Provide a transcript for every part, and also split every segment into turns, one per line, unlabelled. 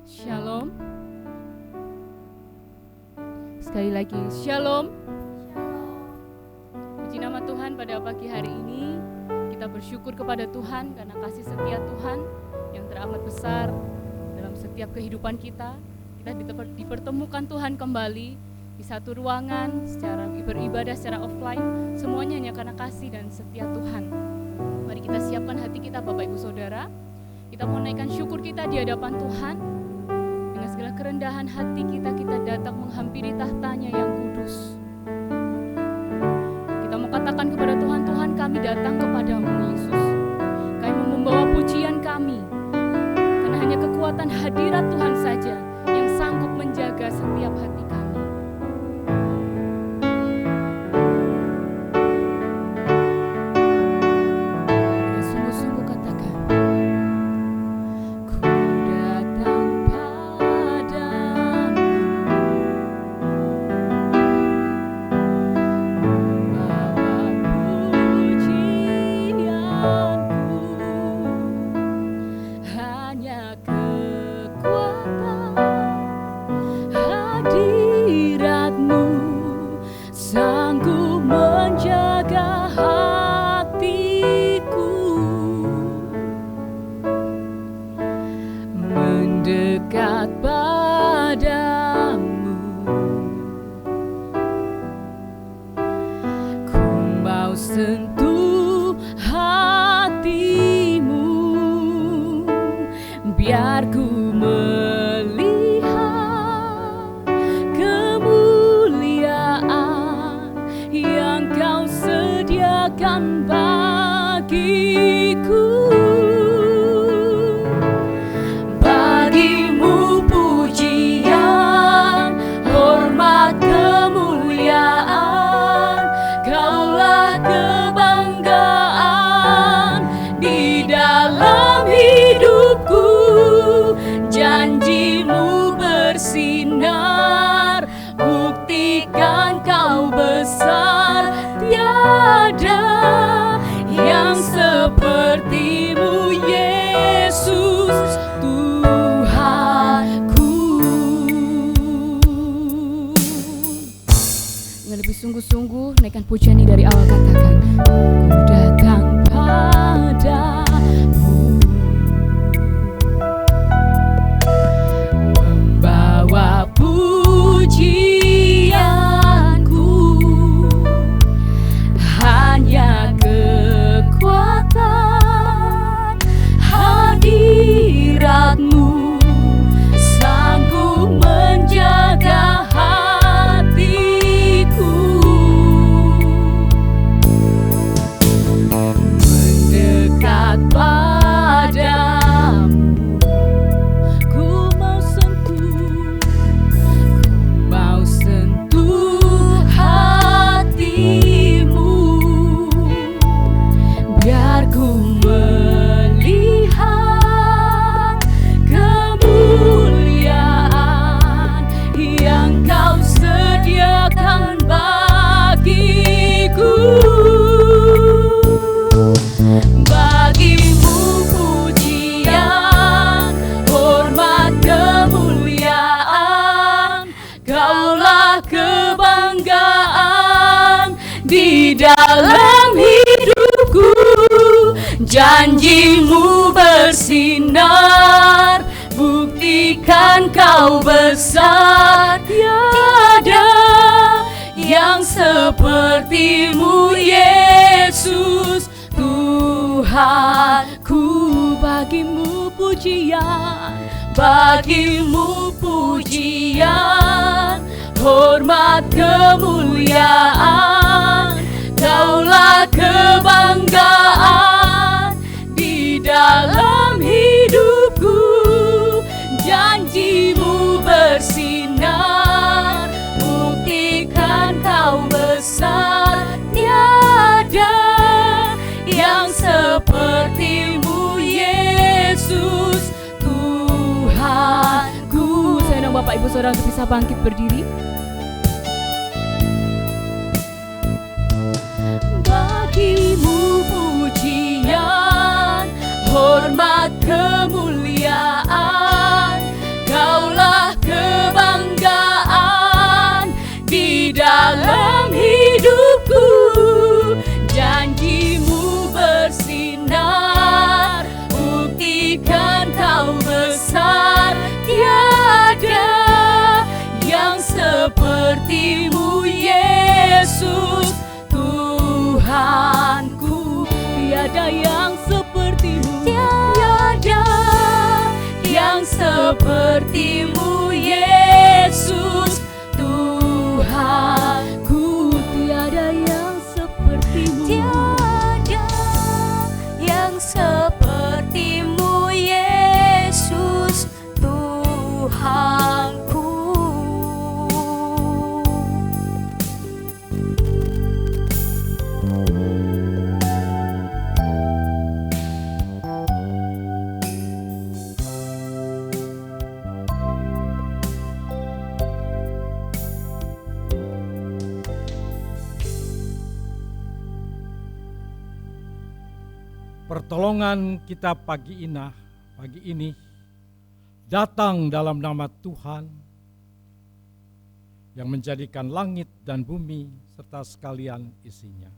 Shalom. Sekali lagi, Shalom. Puji nama Tuhan, pada pagi hari ini kita bersyukur kepada Tuhan karena kasih setia Tuhan yang teramat besar dalam setiap kehidupan kita. Kita dipertemukan Tuhan kembali di satu ruangan secara beribadah secara offline, semuanya hanya karena kasih dan setia Tuhan. Mari kita siapkan hati kita, Bapak Ibu Saudara. Kita mau naikkan syukur kita di hadapan Tuhan. Dengan segala kerendahan hati kita datang menghampiri tahtanya yang kudus. Kita mau katakan kepada Tuhan, Tuhan, kami datang kepadamu Yesus. Kami mau membawa pujian kami, karena hanya kekuatan hadirat Tuhan saja yang sanggup menjaga setiap hati kami. Sungguh-sungguh naikkan pujian ini dari awal, katakan, ku datang padamu, membawa pujianku, hanya kekuatan hadiratmu sanggup menjaga hati. dalam hidupku. Janjimu bersinar, buktikan kau besar. Tiada yang sepertimu Yesus. Tuhanku, bagimu pujian, bagimu pujian, hormat kemuliaan, Kaulah kebanggaan di dalam hidupku. Janjimu bersinar, buktikan kau besar. Tiada yang sepertimu Yesus, Tuhanku. Saya undang Bapak Ibu Saudara untuk bisa bangkit berdiri. Bagimu pujian, hormat kemuliaan, Kaulah kebanggaan di dalam hidupku. Janjimu bersinar, buktikan kau besar. Tiada yang sepertimu Yesus, Tuhanku. Tiada yang sepertimu, tiada yang sepertimu Yesus, Tuhanku. Tiada yang sepertimu, tiada yang sepertimu Yesus, Tuhanku.
Pertolongan kita pagi ini datang dalam nama Tuhan yang menjadikan langit dan bumi serta sekalian isinya.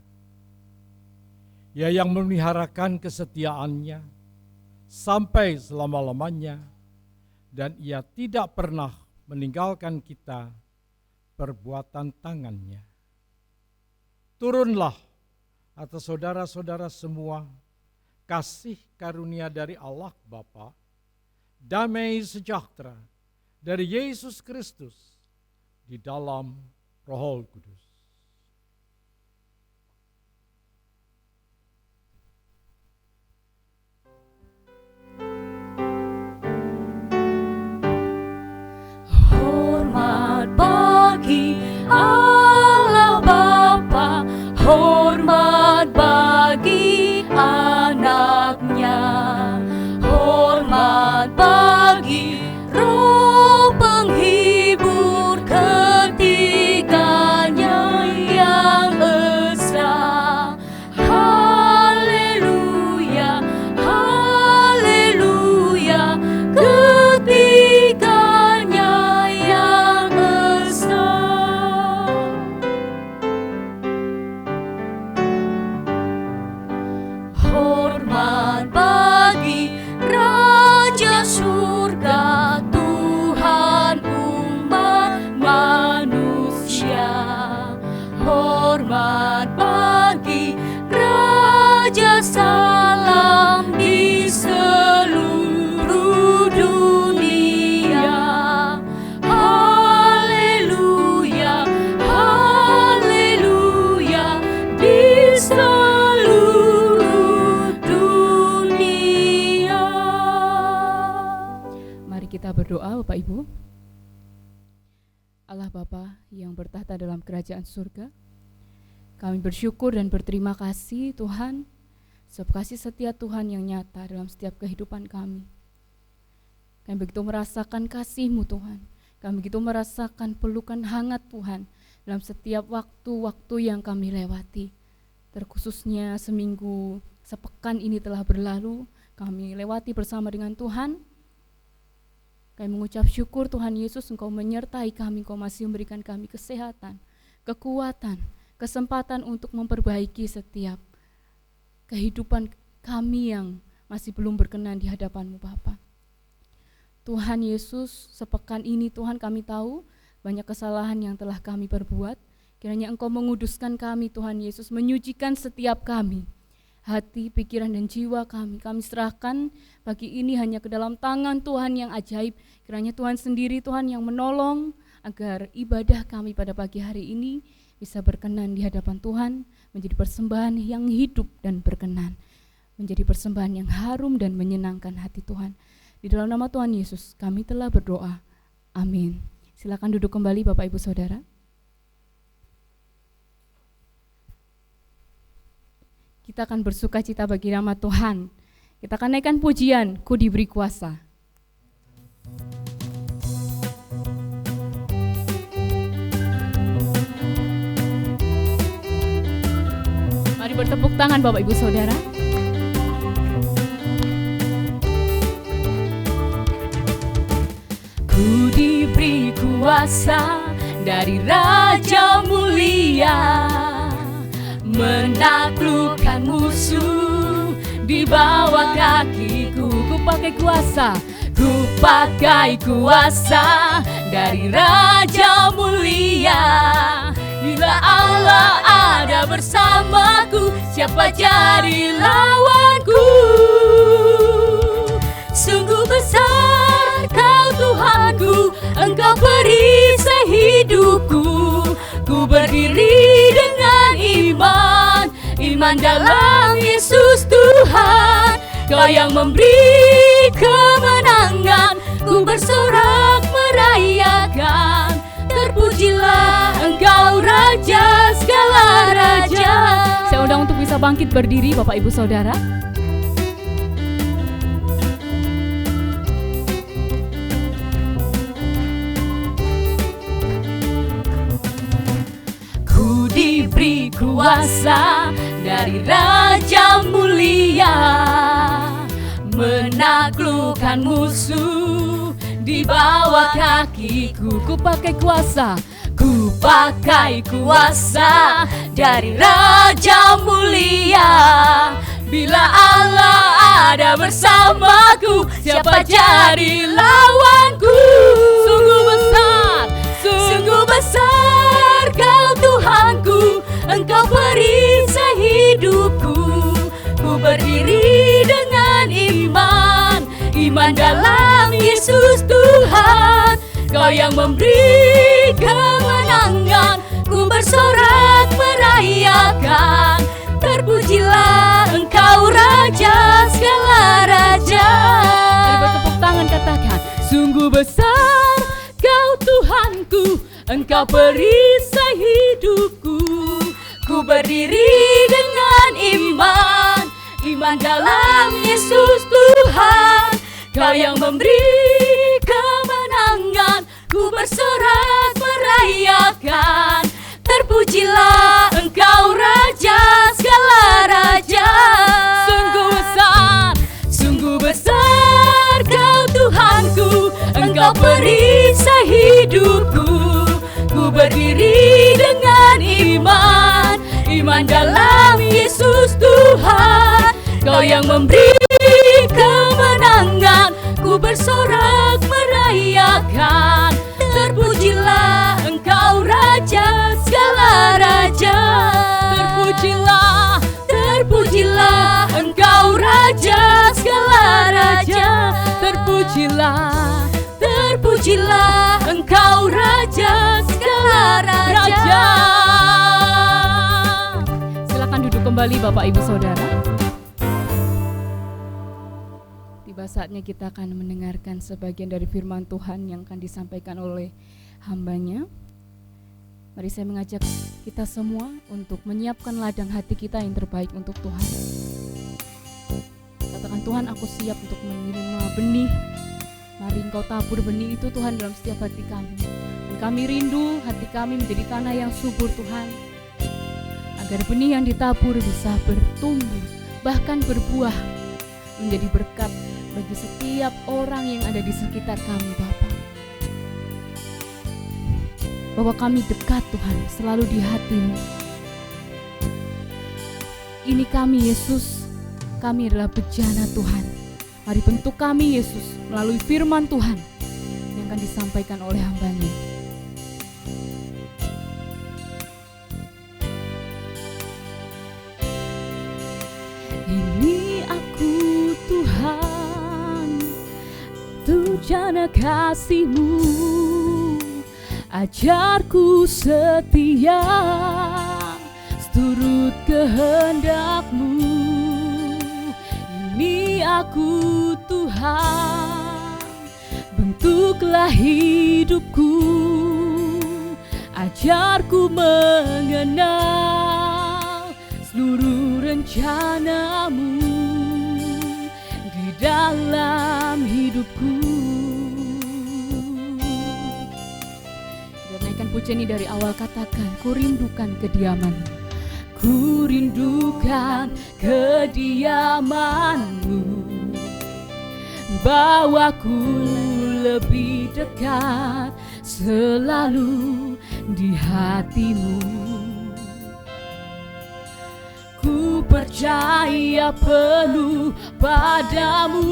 Ia yang memeliharakan kesetiaannya sampai selama-lamanya, dan Ia tidak pernah meninggalkan kita perbuatan tangannya. Turunlah atas saudara-saudara semua kasih karunia dari Allah Bapa, damai sejahtera dari Yesus Kristus di dalam Roh Kudus.
Hormat bagi Allah Bapa, hormat bagi anaknya, hormat bagi Roh penghibur ketiganya yang esa. Haleluya, haleluya, ketiganya yang esa. Hormat bagi Raja Surga, Tuhan umat manusia. Hormat bagi Raja Salam di seluruh dunia. Haleluya, haleluya, di seluruh dunia. Mari kita berdoa Bapak Ibu. Allah Bapa yang bertahta dalam kerajaan surga, kami bersyukur dan berterima kasih Tuhan, sebab kasih setia Tuhan yang nyata dalam setiap kehidupan kami. Kami begitu merasakan kasih-Mu Tuhan, kami begitu merasakan pelukan hangat Tuhan dalam setiap waktu-waktu yang kami lewati. Terkhususnya seminggu, sepekan ini telah berlalu, kami lewati bersama dengan Tuhan. Kami mengucap syukur Tuhan Yesus, Engkau menyertai kami, Engkau masih memberikan kami kesehatan, kekuatan, kesempatan untuk memperbaiki setiap kehidupan kami yang masih belum berkenan di hadapan-Mu Bapa. Tuhan Yesus, sepekan ini Tuhan kami tahu banyak kesalahan yang telah kami perbuat. Kiranya Engkau menguduskan kami Tuhan Yesus, menyucikan setiap kami. Hati, pikiran, dan jiwa kami serahkan pagi ini hanya ke dalam tangan Tuhan yang ajaib. Kiranya Tuhan sendiri Tuhan yang menolong agar ibadah kami pada pagi hari ini bisa berkenan di hadapan Tuhan, menjadi persembahan yang hidup dan berkenan, menjadi persembahan yang harum dan menyenangkan hati Tuhan. Di dalam nama Tuhan Yesus kami telah berdoa. Amin. Silakan duduk kembali Bapak Ibu Saudara. Kita akan bersuka cita bagi nama Tuhan. Kita akan naikkan pujian, Ku diberi kuasa. Mari bertepuk tangan Bapak Ibu Saudara. Ku diberi kuasa dari Raja Mulia, menaklukkan musuh di bawah kakiku. Ku pakai kuasa, ku pakai kuasa dari Raja Mulia. Bila Allah ada bersamaku, siapa jadi lawanku? Sungguh besar Kau Tuhanku, Engkau perisai hidupku. Ku berdiri dengan iman dalam Yesus Tuhan. Kau yang memberi kemenangan, ku bersorak merayakan. Terpujilah Engkau Raja segala raja. Saya undang untuk bisa bangkit berdiri Bapak Ibu Saudara. Ku diberi kuasa dari Raja Mulia, menaklukkan musuh di bawah kakiku. Ku pakai kuasa, ku pakai kuasa dari Raja Mulia. Bila Allah ada bersamaku, siapa jadi lawanku? Sungguh besar, sungguh besar Kau Tuhanku, Engkau perisai hidupku. Ku berdiri dengan iman dalam Yesus Tuhan. Kau yang memberi kemenangan, ku bersorak merayakan. Terpujilah Engkau Raja segala raja. Mari bertepuk tangan katakan, sungguh besar Kau Tuhanku, Engkau perisai hidupku. Ku berdiri dengan iman dalam Yesus Tuhan. Kau yang memberi kemenangan, ku bersorak merayakan. Terpujilah Engkau Raja segala raja. Sungguh besar Kau Tuhanku, Engkau perisai hidupku. Ku berdiri dengan iman dalam Yesus Tuhan. Kau yang memberi kemenangan, ku bersorak merayakan. Terpujilah Engkau Raja segala raja. Terpujilah Engkau Raja segala raja. Terpujilah Engkau Raja segala raja. Silakan duduk kembali Bapak Ibu Saudara. Tiba saatnya kita akan mendengarkan sebagian dari firman Tuhan yang akan disampaikan oleh hamba-Nya. Mari saya mengajak kita semua untuk menyiapkan ladang hati kita yang terbaik untuk Tuhan. Katakan, Tuhan, aku siap untuk menerima benih. Mari Engkau tabur benih itu Tuhan dalam setiap hati kami. Dan kami rindu hati kami menjadi tanah yang subur Tuhan, agar benih yang ditabur bisa bertumbuh, bahkan berbuah, menjadi berkat bagi setiap orang yang ada di sekitar kami, Bapa. Bahwa kami dekat Tuhan, selalu di hati-Mu. ini kami Yesus, kami adalah bejana Tuhan. Mari bentuk kami Yesus melalui firman Tuhan yang akan disampaikan oleh hamba-Nya. Ini aku Tuhan, bejana kasih-Mu, ajarku setia, seturut kehendak-Mu. Ini aku Tuhan, bentuklah hidupku, ajarku mengenal seluruh rencana-Mu di dalam hidupku. Naikkan pujian ini dari awal, katakan, ku rindukan kediaman-Mu. Ku rindukan kediaman-Mu, bawaku lebih dekat selalu di hati-Mu. Ku percaya penuh padamu,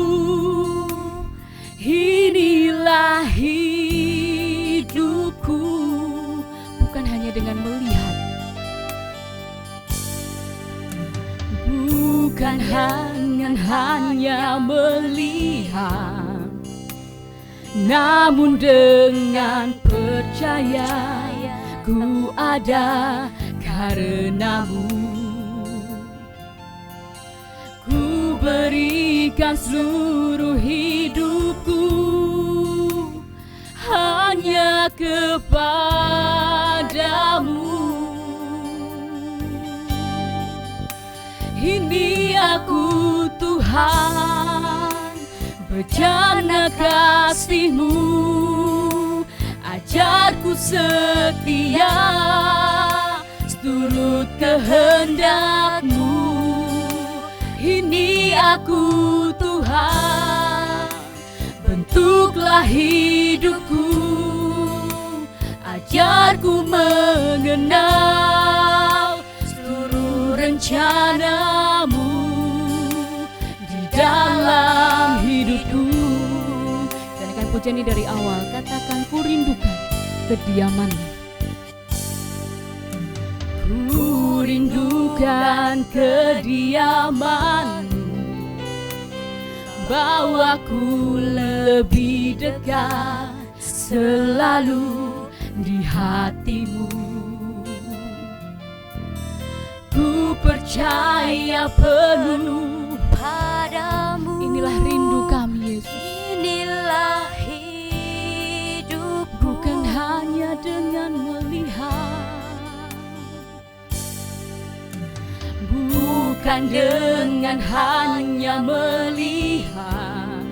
inilah hidupku. Bukan hanya dengan melihat, bukan hanya melihat, namun dengan percaya ku ada karena-Mu. Ku berikan seluruh hidupku hanya kepada-Mu. Ini aku Tuhan, bejana kasih-Mu, ajarku setia, seturut kehendak-Mu. Ini aku Tuhan, bentuklah hidupku, ajarku mengenal seluruh rencana-Mu di dalam hidupku. Dan akan pujian ini dari awal, katakan, ku rindukan kediaman-Mu. Ku rindukan kediaman-Mu, bawaku lebih dekat selalu di hati-Mu. Ku percaya penuh padamu. Inilah rindu kami Yesus. Inilah hidup, bukan hanya dengan melihat, bukan dengan hanya melihat,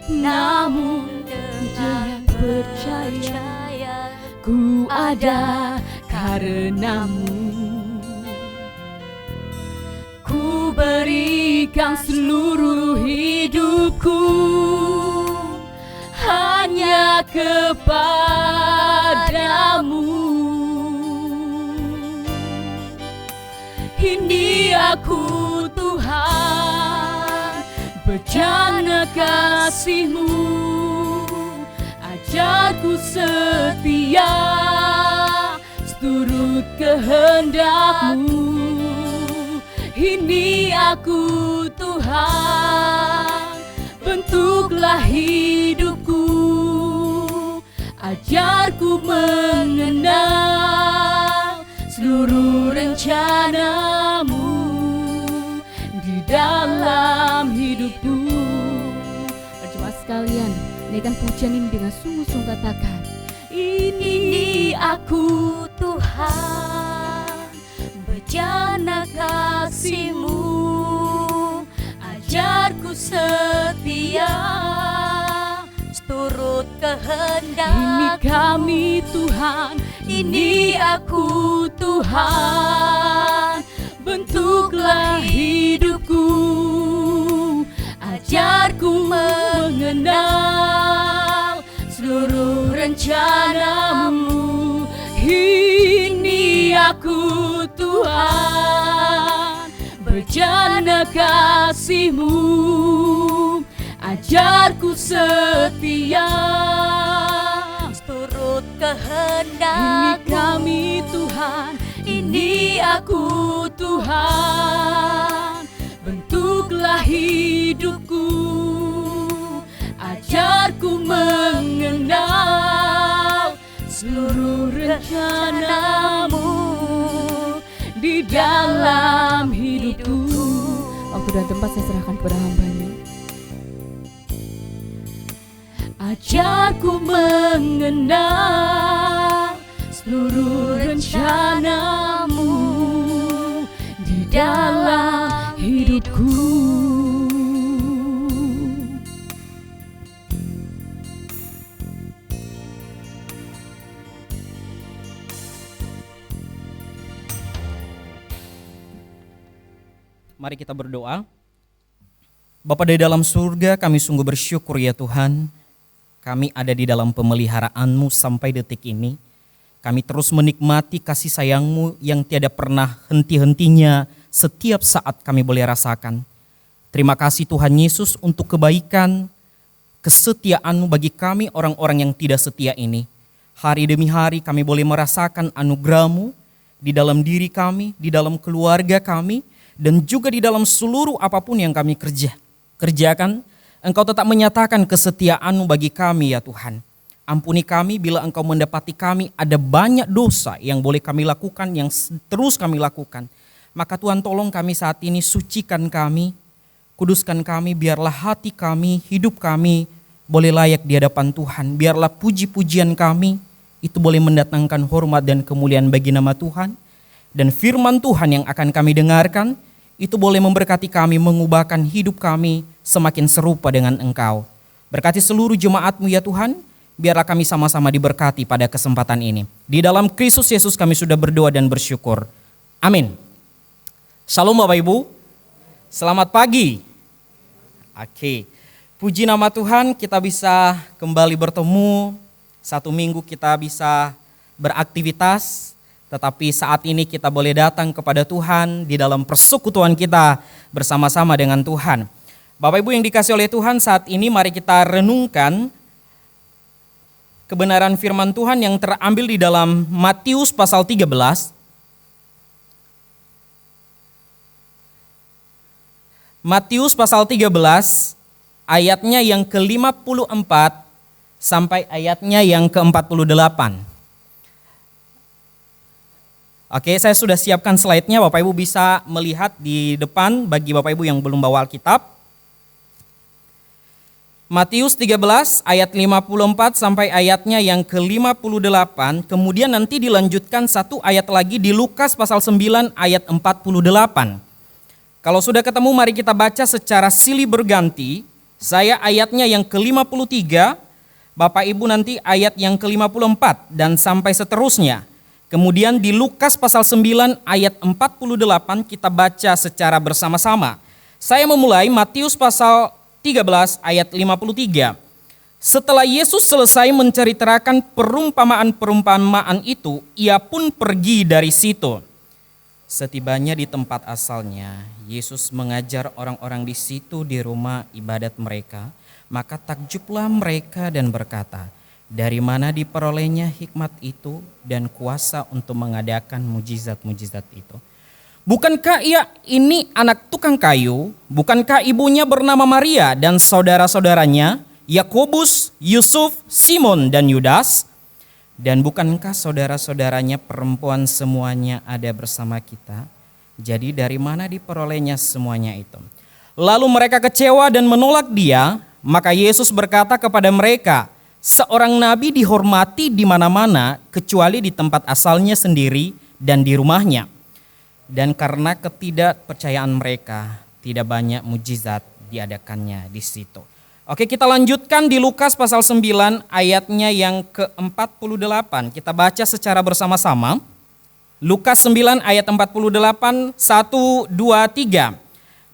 namun dengan percaya ku ada karena-Mu. Ku berikan seluruh hidupku hanya kepada-Mu. Ini aku Tuhan, bejana kasih-Mu, ajarku setia, seturut kehendak-Mu. Ini aku Tuhan, bentuklah hidupku, ajarku mengenal seluruh rencana-Mu di dalam hidupku. Berjemaat sekalian, naikkan pujian ini dengan sungguh-sungguh, katakan, ini aku Tuhan, bejana kasih-Mu, ajarku setia, seturut kehendak-Mu. Ini kami Tuhan, ini aku Tuhan, bentuklah hidupku, ajarku mengenal seluruh rencana-Mu. Ini aku Tuhan, bejana kasih-Mu, ajarku setia.
Turut kehendak-Mu.
Ini kami Tuhan, ini aku Tuhan. Bentuklah hidupku, ajarku mengenal seluruh rencana-Mu di dalam hidupku. Waktu dan tempat saya serahkan kepada hamba-Nya. Ajarku mengenal seluruh rencana-Mu di dalam hidupku.
Mari kita berdoa. Bapa di dalam surga, kami sungguh bersyukur ya Tuhan. Kami ada di dalam pemeliharaan-Mu sampai detik ini. Kami terus menikmati kasih sayang-Mu yang tiada pernah henti-hentinya setiap saat kami boleh rasakan. Terima kasih Tuhan Yesus untuk kebaikan, kesetiaan-Mu bagi kami orang-orang yang tidak setia ini. Hari demi hari kami boleh merasakan anugerah-Mu di dalam diri kami, di dalam keluarga kami, dan juga di dalam seluruh apapun yang kami kerjakan. Engkau tetap menyatakan kesetiaan-Mu bagi kami ya Tuhan. Ampuni kami bila Engkau mendapati kami ada banyak dosa yang boleh kami lakukan, yang terus kami lakukan. Maka Tuhan tolong kami saat ini, sucikan kami, kuduskan kami, biarlah hati kami, hidup kami boleh layak di hadapan Tuhan. Biarlah puji-pujian kami itu boleh mendatangkan hormat dan kemuliaan bagi nama Tuhan. Dan firman Tuhan yang akan kami dengarkan itu boleh memberkati kami, mengubahkan hidup kami semakin serupa dengan Engkau. Berkati seluruh jemaat-Mu ya Tuhan, biarlah kami sama-sama diberkati pada kesempatan ini. Di dalam Kristus Yesus kami sudah berdoa dan bersyukur. Amin. Shalom Bapak Ibu, selamat pagi. Oke, puji nama Tuhan, kita bisa kembali bertemu. 1 minggu kita bisa beraktivitas. Tetapi saat ini kita boleh datang kepada Tuhan di dalam persekutuan kita bersama-sama dengan Tuhan. Bapak Ibu yang dikasih oleh Tuhan, saat ini mari kita renungkan kebenaran firman Tuhan yang terambil di dalam Matius pasal 13. Matius pasal 13 ayatnya yang ke-54 sampai ayatnya yang ke-48. Oke, saya sudah siapkan slide-nya, Bapak Ibu bisa melihat di depan bagi Bapak Ibu yang belum bawa Alkitab. Matius 13 ayat 54 sampai ayatnya yang ke-58, kemudian nanti dilanjutkan satu ayat lagi di Lukas pasal 9 ayat 48. Kalau sudah ketemu mari kita baca secara silih berganti. Saya ayatnya yang ke-53, Bapak Ibu nanti ayat yang ke-54 dan sampai seterusnya. Kemudian di Lukas pasal 9 ayat 48 kita baca secara bersama-sama. Saya memulai Matius pasal 13 ayat 53. Setelah Yesus selesai menceritakan perumpamaan-perumpamaan itu, ia pun pergi dari situ. Setibanya di tempat asalnya, Yesus mengajar orang-orang di situ di rumah ibadat mereka. Maka takjublah mereka dan berkata, dari mana diperolehnya hikmat itu dan kuasa untuk mengadakan mujizat-mujizat itu? Bukankah ia ini anak tukang kayu? Bukankah ibunya bernama Maria dan saudara-saudaranya, Yakobus, Yusuf, Simon, dan Yudas? Dan bukankah saudara-saudaranya perempuan semuanya ada bersama kita? Jadi dari mana diperolehnya semuanya itu? Lalu mereka kecewa dan menolak dia. Maka Yesus berkata kepada mereka, seorang nabi dihormati di mana-mana kecuali di tempat asalnya sendiri dan di rumahnya. Dan karena ketidakpercayaan mereka, tidak banyak mujizat diadakannya di situ. Oke, kita lanjutkan di Lukas pasal 9 ayatnya yang ke-48. Kita baca secara bersama-sama. Lukas 9 ayat 48, 1, 2, 3.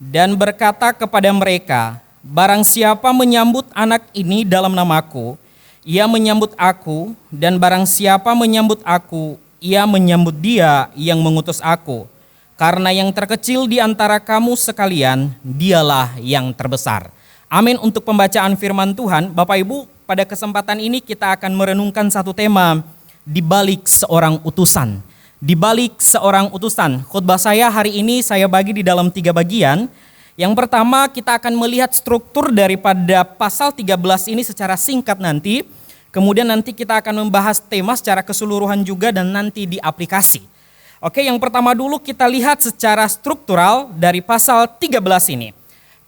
Dan berkata kepada mereka, barang siapa menyambut anak ini dalam namaku, ia menyambut aku, dan barang siapa menyambut aku, ia menyambut dia yang mengutus aku. Karena yang terkecil di antara kamu sekalian, dialah yang terbesar. Amin untuk pembacaan firman Tuhan. Bapak Ibu, pada kesempatan ini kita akan merenungkan satu tema, di balik seorang utusan. Di balik seorang utusan. Khotbah saya hari ini saya bagi di dalam 3 bagian. Yang pertama kita akan melihat struktur daripada pasal 13 ini secara singkat nanti. Kemudian nanti kita akan membahas tema secara keseluruhan juga dan nanti di aplikasi. Oke, yang pertama dulu kita lihat secara struktural dari pasal 13 ini.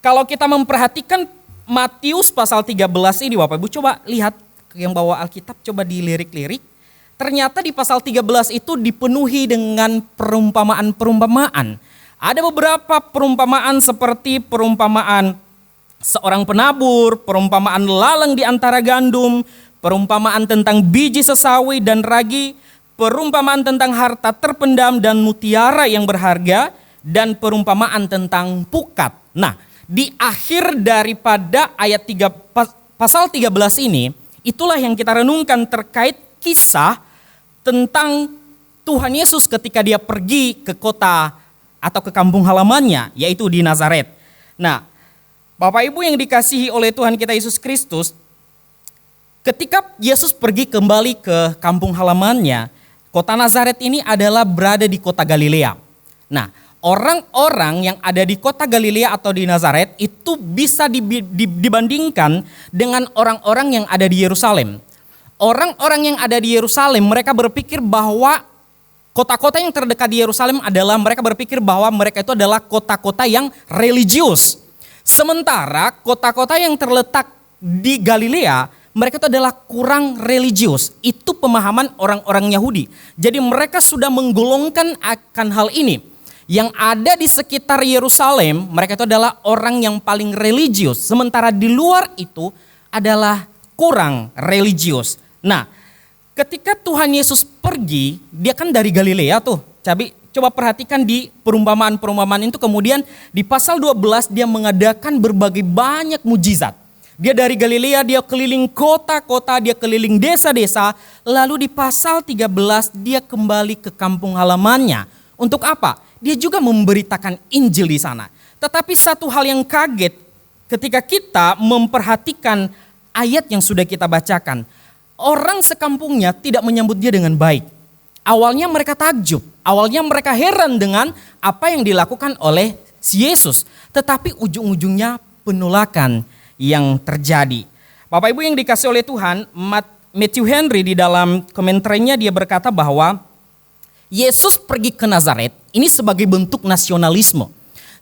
Kalau kita memperhatikan Matius pasal 13 ini, Bapak Ibu coba lihat yang bawa Alkitab, coba dilirik-lirik. Ternyata di pasal 13 itu dipenuhi dengan perumpamaan-perumpamaan. Ada beberapa perumpamaan seperti perumpamaan seorang penabur, perumpamaan lalang di antara gandum, perumpamaan tentang biji sesawi dan ragi, perumpamaan tentang harta terpendam dan mutiara yang berharga, dan perumpamaan tentang pukat. Nah, di akhir daripada pasal 13 ini, itulah yang kita renungkan terkait kisah tentang Tuhan Yesus ketika dia pergi ke kota atau ke kampung halamannya, yaitu di Nazaret. Nah, Bapak Ibu yang dikasihi oleh Tuhan kita Yesus Kristus, ketika Yesus pergi kembali ke kampung halamannya, kota Nazaret ini adalah berada di kota Galilea. Nah, orang-orang yang ada di kota Galilea atau di Nazaret itu bisa dibandingkan dengan orang-orang yang ada di Yerusalem. Orang-orang yang ada di Yerusalem mereka berpikir bahwa kota-kota yang terdekat di Yerusalem adalah mereka berpikir bahwa mereka itu adalah kota-kota yang religius. Sementara kota-kota yang terletak di Galilea mereka itu adalah kurang religius. Itu pemahaman orang-orang Yahudi. Jadi mereka sudah menggolongkan akan hal ini. Yang ada di sekitar Yerusalem, mereka itu adalah orang yang paling religius. Sementara di luar itu adalah kurang religius. Nah, ketika Tuhan Yesus pergi, dia kan dari Galilea tuh. Coba perhatikan di perumpamaan-perumpamaan itu, kemudian di pasal 12 dia mengadakan berbagai banyak mujizat. Dia dari Galilea, dia keliling kota-kota, dia keliling desa-desa. Lalu di pasal 13 dia kembali ke kampung halamannya. Untuk apa? Dia juga memberitakan Injil di sana. Tetapi satu hal yang kaget ketika kita memperhatikan ayat yang sudah kita bacakan. Orang sekampungnya tidak menyambut dia dengan baik. Awalnya mereka takjub, awalnya mereka heran dengan apa yang dilakukan oleh si Yesus. Tetapi ujung-ujungnya penolakan yang terjadi. Bapak Ibu yang dikasih oleh Tuhan, Matthew Henry di dalam komentarnya dia berkata bahwa Yesus pergi ke Nazaret ini sebagai bentuk nasionalisme.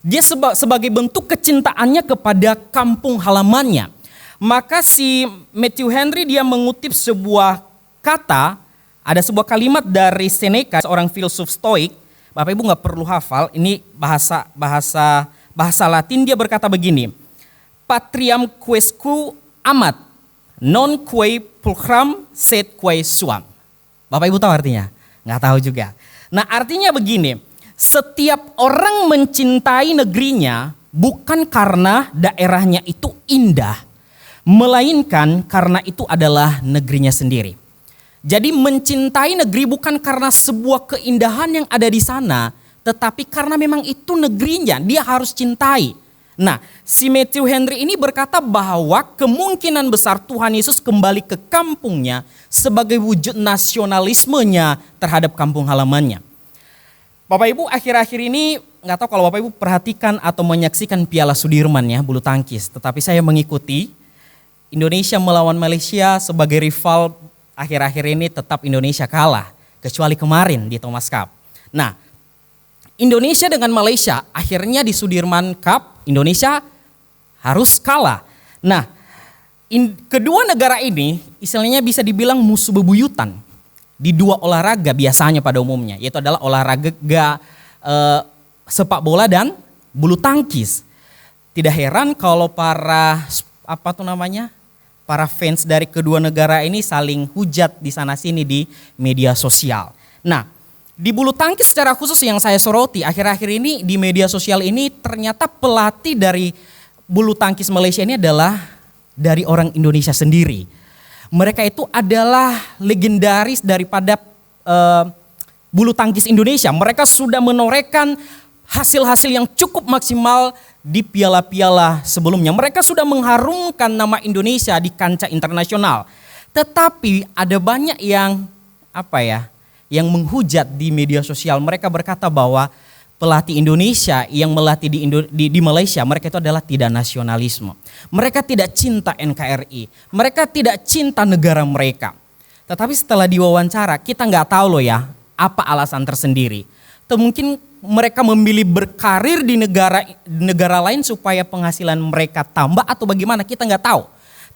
Dia sebagai bentuk kecintaannya kepada kampung halamannya. Maka si Matthew Henry dia mengutip sebuah kata, ada sebuah kalimat dari Seneca, seorang filsuf Stoik. Bapak Ibu nggak perlu hafal, ini bahasa Latin. Dia berkata begini, Patriam quaesque amat, non quae pulchram sed quae suam. Bapak Ibu tahu artinya? Nggak tahu juga. Nah, artinya begini, setiap orang mencintai negerinya bukan karena daerahnya itu indah, melainkan karena itu adalah negerinya sendiri. Jadi mencintai negeri bukan karena sebuah keindahan yang ada di sana, tetapi karena memang itu negerinya, dia harus cintai. Nah, si Matthew Henry ini berkata bahwa kemungkinan besar Tuhan Yesus kembali ke kampungnya sebagai wujud nasionalismenya terhadap kampung halamannya. Bapak Ibu, akhir-akhir ini nggak tahu kalau Bapak Ibu perhatikan atau menyaksikan Piala Sudirman ya, bulu tangkis. Tetapi saya mengikuti Indonesia melawan Malaysia sebagai rival, akhir-akhir ini tetap Indonesia kalah. Kecuali kemarin di Thomas Cup. Nah, Indonesia dengan Malaysia akhirnya di Sudirman Cup Indonesia harus kalah. Nah, kedua negara ini istilahnya bisa dibilang musuh bebuyutan di dua olahraga biasanya pada umumnya, yaitu adalah olahraga sepak bola dan bulu tangkis. Tidak heran kalau para fans dari kedua negara ini saling hujat di sana sini di media sosial. Nah, di bulu tangkis secara khusus yang saya soroti akhir-akhir ini di media sosial ini, ternyata pelatih dari bulu tangkis Malaysia ini adalah dari orang Indonesia sendiri. Mereka itu adalah legendaris daripada bulu tangkis Indonesia. Mereka sudah menorehkan hasil-hasil yang cukup maksimal di piala-piala sebelumnya. Mereka sudah mengharumkan nama Indonesia di kancah internasional. Tetapi ada banyak yang yang menghujat di media sosial. Mereka berkata bahwa pelatih Indonesia yang melatih di Malaysia, mereka itu adalah tidak nasionalisme. Mereka tidak cinta NKRI. Mereka tidak cinta negara mereka. Tetapi setelah diwawancara, kita nggak tahu loh ya, apa alasan tersendiri. Atau mungkin mereka memilih berkarir di negara lain supaya penghasilan mereka tambah atau bagaimana, kita nggak tahu.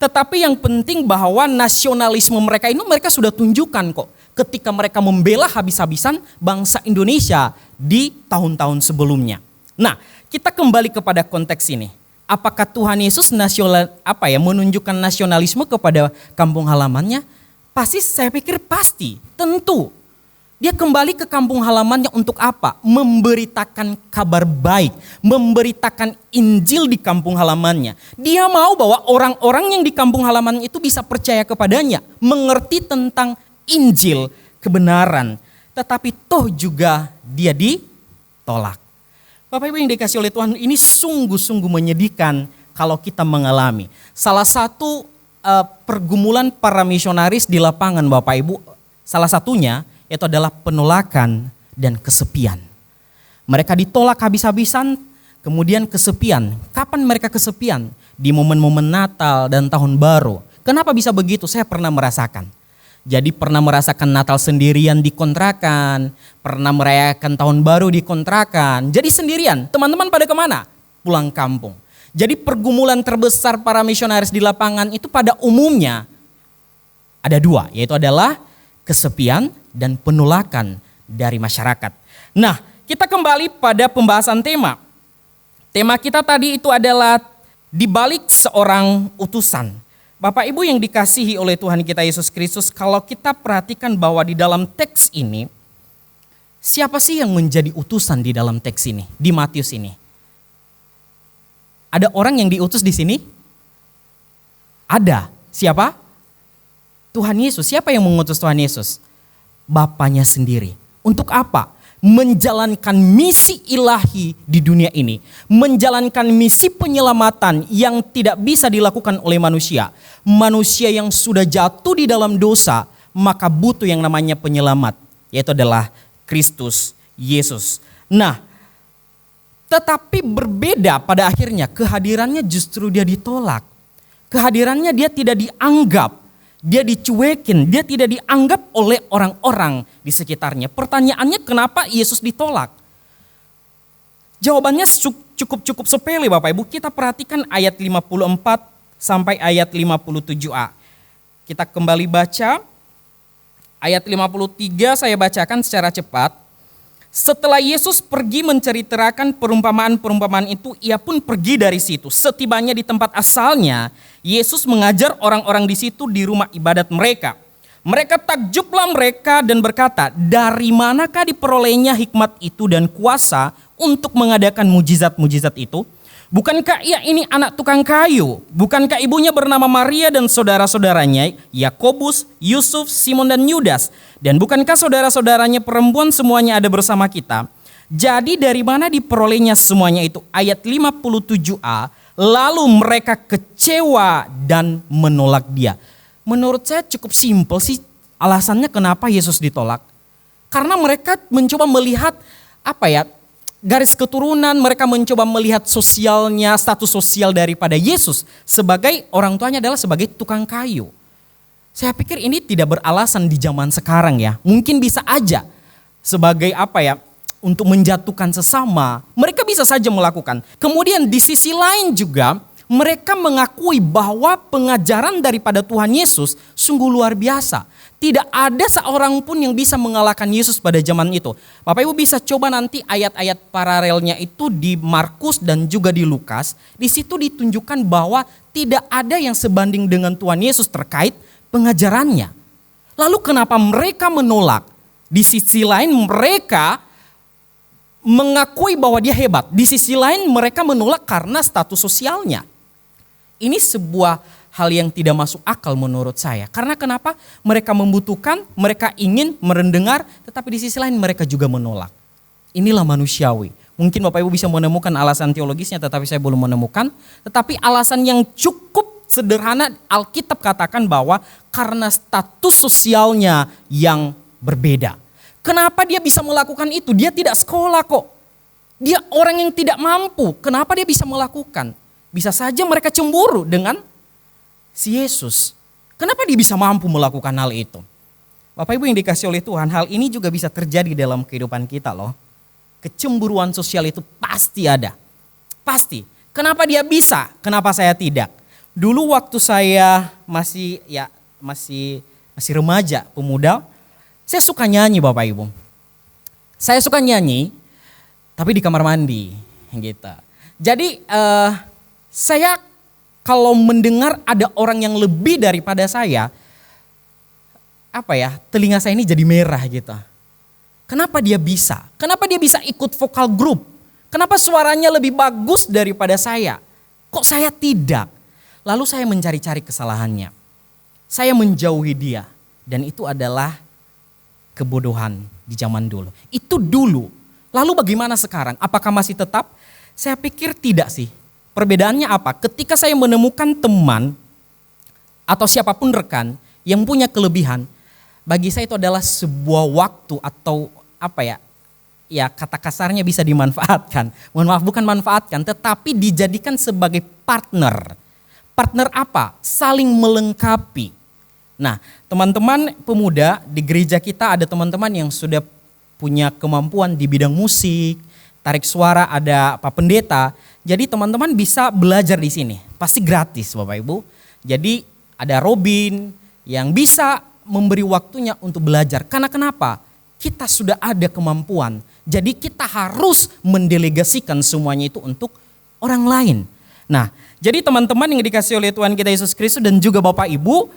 Tetapi yang penting bahwa nasionalisme mereka ini mereka sudah tunjukkan kok ketika mereka membela habis-habisan bangsa Indonesia di tahun-tahun sebelumnya. Nah, kita kembali kepada konteks ini. Apakah Tuhan Yesus menunjukkan nasionalisme kepada kampung halamannya? Pasti, saya pikir pasti, tentu. Dia kembali ke kampung halamannya untuk apa? Memberitakan kabar baik, memberitakan Injil di kampung halamannya. Dia mau bahwa orang-orang yang di kampung halaman itu bisa percaya kepadanya, mengerti tentang Injil, kebenaran. Tetapi toh juga dia ditolak. Bapak Ibu yang dikasih oleh Tuhan, ini sungguh-sungguh menyedihkan kalau kita mengalami. Salah satu pergumulan para misionaris di lapangan Bapak Ibu, salah satunya itu adalah penolakan dan kesepian. Mereka ditolak habis-habisan, kemudian kesepian. Kapan mereka kesepian? Di momen-momen Natal dan Tahun Baru. Kenapa bisa begitu? Saya pernah merasakan. Jadi pernah merasakan Natal sendirian di kontrakan, pernah merayakan Tahun Baru di kontrakan. Jadi sendirian, teman-teman pada kemana? Pulang kampung. Jadi pergumulan terbesar para misionaris di lapangan itu pada umumnya ada dua, yaitu adalah kesepian dan penolakan dari masyarakat. Nah, kita kembali pada pembahasan tema. Tema kita tadi itu adalah dibalik seorang utusan. Bapak Ibu yang dikasihi oleh Tuhan kita Yesus Kristus, kalau kita perhatikan bahwa di dalam teks ini, siapa sih yang menjadi utusan di dalam teks ini, di Matius ini? Ada orang yang diutus di sini? Ada. Siapa? Tuhan Yesus. Siapa yang mengutus Tuhan Yesus? Bapaknya sendiri. Untuk apa? Menjalankan misi ilahi di dunia ini. Menjalankan misi penyelamatan yang tidak bisa dilakukan oleh manusia. Manusia yang sudah jatuh di dalam dosa, maka butuh yang namanya penyelamat. Yaitu adalah Kristus Yesus. Nah, tetapi berbeda pada akhirnya, kehadirannya justru dia ditolak. Kehadirannya dia tidak dianggap, dia dicuekin, dia tidak dianggap oleh orang-orang di sekitarnya. Pertanyaannya, kenapa Yesus ditolak? Jawabannya cukup sepele Bapak Ibu. Kita perhatikan ayat 54 sampai ayat 57a. Kita kembali baca. Ayat 53 saya bacakan secara cepat. Setelah Yesus pergi menceritakan perumpamaan-perumpamaan itu, ia pun pergi dari situ. Setibanya di tempat asalnya, Yesus mengajar orang-orang di situ di rumah ibadat mereka. Mereka takjublah mereka dan berkata, dari manakah diperolehnya hikmat itu dan kuasa untuk mengadakan mujizat-mujizat itu? Bukankah ia ini anak tukang kayu? Bukankah ibunya bernama Maria dan saudara-saudaranya, Yakobus, Yusuf, Simon dan Yudas? Dan bukankah saudara-saudaranya perempuan semuanya ada bersama kita? Jadi dari mana diperolehnya semuanya itu? Ayat 57a, lalu mereka kecewa dan menolak dia. Menurut saya cukup simpel sih alasannya kenapa Yesus ditolak. Karena mereka mencoba melihat garis keturunan, mereka mencoba melihat sosialnya, status sosial daripada Yesus sebagai orang tuanya adalah sebagai tukang kayu. Saya pikir ini tidak beralasan di zaman sekarang ya. Mungkin bisa aja sebagai untuk menjatuhkan sesama, mereka bisa saja melakukan. Kemudian di sisi lain juga mereka mengakui bahwa pengajaran daripada Tuhan Yesus sungguh luar biasa. Tidak ada seorang pun yang bisa mengalahkan Yesus pada zaman itu. Bapak Ibu bisa coba nanti ayat-ayat paralelnya itu di Markus dan juga di Lukas. Di situ ditunjukkan bahwa tidak ada yang sebanding dengan Tuhan Yesus terkait pengajarannya. Lalu kenapa mereka menolak? Di sisi lain mereka mengakui bahwa dia hebat. Di sisi lain mereka menolak karena status sosialnya. Ini sebuah hal yang tidak masuk akal menurut saya. Karena kenapa? Mereka membutuhkan, mereka ingin mendengar, tetapi di sisi lain mereka juga menolak. Inilah manusiawi. Mungkin Bapak Ibu bisa menemukan alasan teologisnya, tetapi saya belum menemukan. Tetapi alasan yang cukup sederhana, Alkitab katakan bahwa karena status sosialnya yang berbeda. Kenapa dia bisa melakukan itu? Dia tidak sekolah kok. Dia orang yang tidak mampu. Kenapa dia bisa melakukan? Bisa saja mereka cemburu dengan si Yesus. Kenapa dia bisa mampu melakukan hal itu? Bapak Ibu yang dikasih oleh Tuhan, hal ini juga bisa terjadi dalam kehidupan kita loh. Kecemburuan sosial itu pasti ada. Pasti. Kenapa dia bisa? Kenapa saya tidak? Dulu waktu saya masih remaja, pemuda, saya suka nyanyi Bapak Ibu. Saya suka nyanyi, tapi di kamar mandi gitu. Jadi saya kalau mendengar ada orang yang lebih daripada saya, telinga saya ini jadi merah gitu. Kenapa dia bisa? Kenapa dia bisa ikut vokal grup? Kenapa suaranya lebih bagus daripada saya? Kok saya tidak? Lalu saya mencari-cari kesalahannya. Saya menjauhi dia. Dan itu adalah kebodohan di zaman dulu. Itu dulu. Lalu bagaimana sekarang? Apakah masih tetap? Saya pikir tidak sih. Perbedaannya apa? Ketika saya menemukan teman atau siapapun rekan yang punya kelebihan, bagi saya itu adalah sebuah waktu atau kata kasarnya bisa dimanfaatkan. Mohon maaf, bukan manfaatkan, tetapi dijadikan sebagai partner. Partner apa? Saling melengkapi. Nah, teman-teman pemuda di gereja kita ada teman-teman yang sudah punya kemampuan di bidang musik, tarik suara, ada Pak Pendeta. Jadi teman-teman bisa belajar di sini. Pasti gratis Bapak Ibu. Jadi ada Robin yang bisa memberi waktunya untuk belajar. Karena kenapa? Kita sudah ada kemampuan. Jadi kita harus mendelegasikan semuanya itu untuk orang lain. Nah, jadi teman-teman yang dikasih oleh Tuhan kita Yesus Kristus dan juga Bapak Ibu,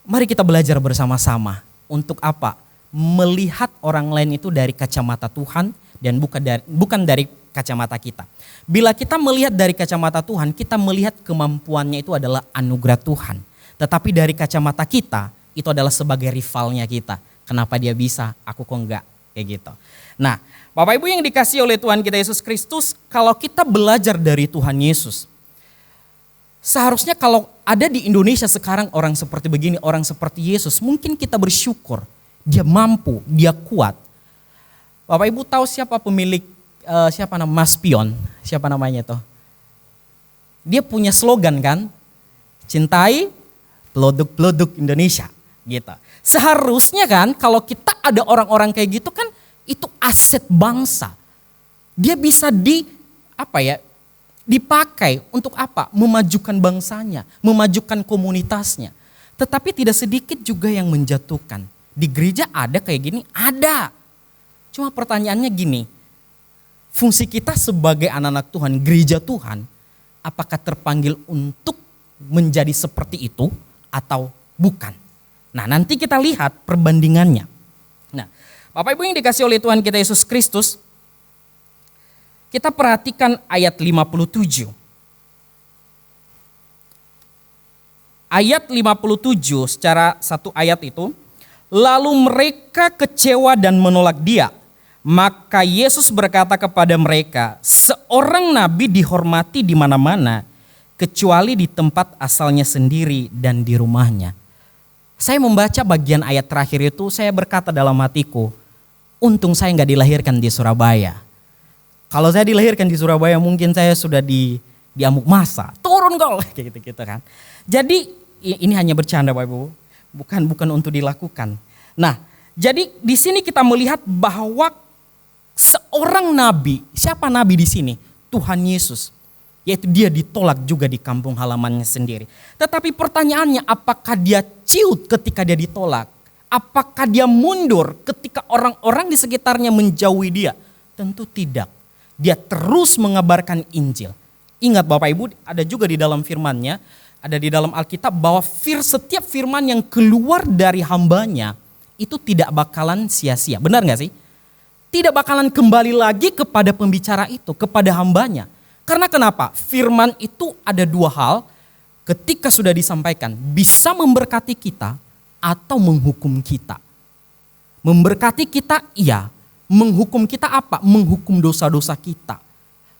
mari kita belajar bersama-sama. Untuk apa? Melihat orang lain itu dari kacamata Tuhan dan bukan dari kacamata kita. Bila kita melihat dari kacamata Tuhan, kita melihat kemampuannya itu adalah anugerah Tuhan. Tetapi dari kacamata kita, itu adalah sebagai rivalnya kita. Kenapa dia bisa, aku kok enggak, kayak gitu. Nah, Bapak Ibu yang dikasih oleh Tuhan kita Yesus Kristus, kalau kita belajar dari Tuhan Yesus, seharusnya kalau ada di Indonesia sekarang orang seperti begini, orang seperti Yesus, mungkin kita bersyukur. Dia mampu, dia kuat. Bapak Ibu tahu siapa pemilik, Mas Pion, siapa namanya tuh? Dia punya slogan kan, cintai pelodok-pelodok Indonesia, gitu. Seharusnya kan kalau kita ada orang-orang kayak gitu kan, itu aset bangsa. Dia bisa dipakai untuk apa? Memajukan bangsanya, memajukan komunitasnya. Tetapi tidak sedikit juga yang menjatuhkan. Di gereja ada kayak gini? Ada. Cuma pertanyaannya gini, fungsi kita sebagai anak-anak Tuhan, gereja Tuhan, apakah terpanggil untuk menjadi seperti itu atau bukan? Nah, nanti kita lihat perbandingannya. Nah, Bapak Ibu yang dikasih oleh Tuhan kita Yesus Kristus, kita perhatikan ayat 57. Ayat 57 secara satu ayat itu, lalu mereka kecewa dan menolak dia. Maka Yesus berkata kepada mereka, seorang nabi dihormati di mana-mana, kecuali di tempat asalnya sendiri dan di rumahnya. Saya membaca bagian ayat terakhir itu, saya berkata dalam hatiku, untung saya nggak dilahirkan di Surabaya. Kalau saya dilahirkan di Surabaya mungkin saya sudah diamuk massa, turun kok, kayak gitu kan. Jadi ini hanya bercanda Bapak Ibu, bukan untuk dilakukan. Nah, jadi di sini kita melihat bahwa seorang nabi, siapa nabi di sini? Tuhan Yesus. Yaitu dia ditolak juga di kampung halamannya sendiri. Tetapi pertanyaannya, apakah dia ciut ketika dia ditolak? Apakah dia mundur ketika orang-orang di sekitarnya menjauhi dia? Tentu tidak. Dia terus mengabarkan Injil. Ingat Bapak Ibu, ada juga di dalam firman-Nya, ada di dalam Alkitab bahwa setiap firman yang keluar dari hambanya itu tidak bakalan sia-sia. Benar gak sih? Tidak bakalan kembali lagi kepada pembicara itu, kepada hambanya. Karena kenapa? Firman itu ada dua hal, ketika sudah disampaikan bisa memberkati kita atau menghukum kita. Memberkati kita iya, menghukum kita apa? Menghukum dosa-dosa kita.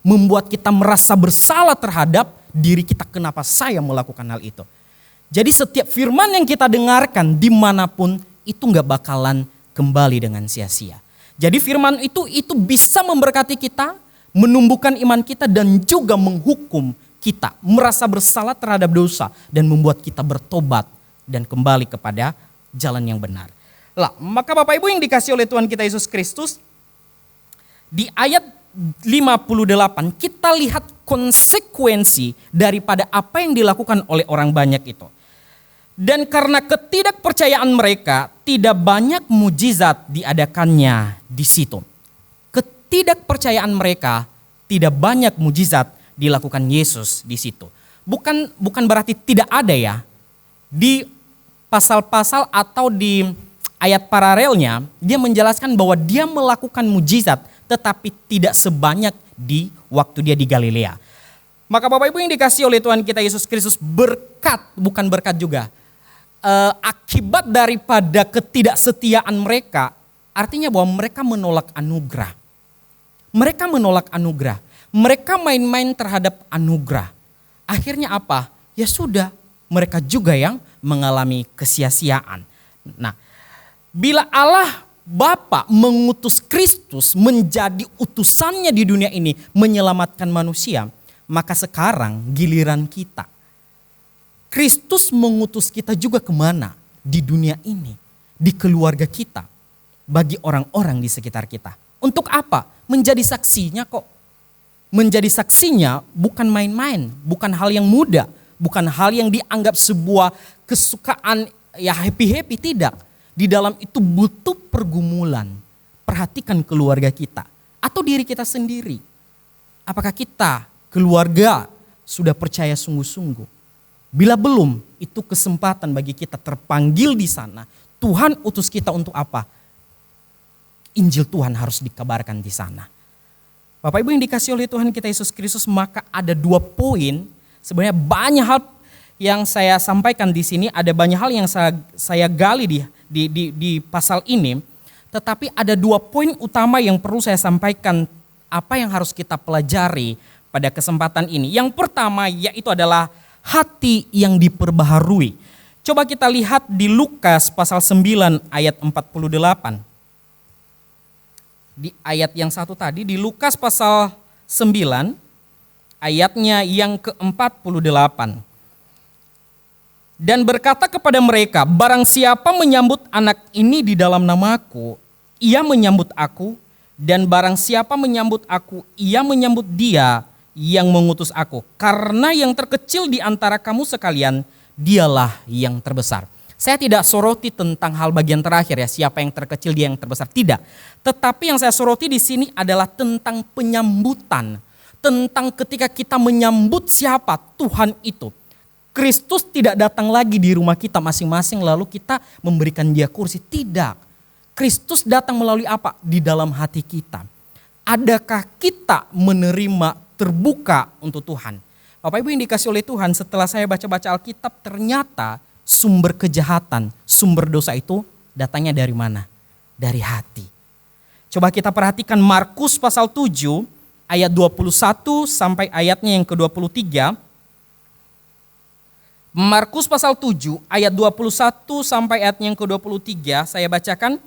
Membuat kita merasa bersalah terhadap diri kita, kenapa saya melakukan hal itu. Jadi setiap firman yang kita dengarkan dimanapun itu gak bakalan kembali dengan sia-sia. Jadi firman itu bisa memberkati kita, menumbuhkan iman kita dan juga menghukum kita, merasa bersalah terhadap dosa dan membuat kita bertobat dan kembali kepada jalan yang benar. Lah, maka Bapak Ibu yang dikasihi oleh Tuhan kita Yesus Kristus, di ayat 58 kita lihat konsekuensi daripada apa yang dilakukan oleh orang banyak itu. Dan karena ketidakpercayaan mereka, tidak banyak mujizat diadakannya di situ. Ketidakpercayaan mereka, tidak banyak mujizat dilakukan Yesus di situ. Bukan berarti tidak ada ya. Di pasal-pasal atau di ayat paralelnya, dia menjelaskan bahwa dia melakukan mujizat tetapi tidak sebanyak di waktu dia di Galilea. Maka Bapak Ibu yang dikasihi oleh Tuhan kita Yesus Kristus, bukan berkat juga. Akibat daripada ketidaksetiaan mereka, artinya bahwa mereka menolak anugerah. Mereka menolak anugerah. Mereka main-main terhadap anugerah. Akhirnya apa? Ya sudah, mereka juga yang mengalami kesia-siaan. Nah, bila Allah Bapa mengutus Kristus menjadi utusannya di dunia ini menyelamatkan manusia, maka sekarang giliran kita. Kristus mengutus kita juga kemana? Di dunia ini, di keluarga kita, bagi orang-orang di sekitar kita. Untuk apa? Menjadi saksinya kok. Menjadi saksinya bukan main-main, bukan hal yang mudah, bukan hal yang dianggap sebuah kesukaan ya happy-happy, tidak. Di dalam itu butuh pergumulan. Perhatikan keluarga kita atau diri kita sendiri. Apakah kita, keluarga, sudah percaya sungguh-sungguh? Bila belum, itu kesempatan bagi kita terpanggil di sana. Tuhan utus kita untuk apa? Injil Tuhan harus dikabarkan di sana. Bapak Ibu yang dikasihi oleh Tuhan kita Yesus Kristus, maka ada 2 poin. Sebenarnya banyak hal yang saya sampaikan di sini, ada banyak hal yang saya gali di pasal ini. Tetapi ada 2 poin utama yang perlu saya sampaikan, apa yang harus kita pelajari pada kesempatan ini. Yang pertama yaitu adalah hati yang diperbaharui. Coba kita lihat di Lukas pasal 9 ayat 48. Di ayat yang satu tadi, di Lukas pasal 9 ayatnya yang ke-48. Dan berkata kepada mereka, barang siapa menyambut anak ini di dalam namaku, ia menyambut aku, dan barang siapa menyambut aku, ia menyambut dia yang mengutus aku. Karena yang terkecil di antara kamu sekalian, dialah yang terbesar. Saya tidak soroti tentang hal bagian terakhir ya, siapa yang terkecil dia yang terbesar, tidak. Tetapi yang saya soroti di sini adalah tentang penyambutan, tentang ketika kita menyambut siapa Tuhan itu. Kristus tidak datang lagi di rumah kita masing-masing lalu kita memberikan dia kursi, tidak. Kristus datang melalui apa? Di dalam hati kita. Adakah kita menerima terbuka untuk Tuhan? Bapak Ibu yang dikasihi oleh Tuhan, setelah saya baca-baca Alkitab, ternyata sumber kejahatan, sumber dosa itu datangnya dari mana? Dari hati. Coba kita perhatikan Markus pasal 7 ayat 21 sampai ayatnya yang ke-23. Markus pasal 7 ayat 21 sampai ayatnya yang ke-23 saya bacakan.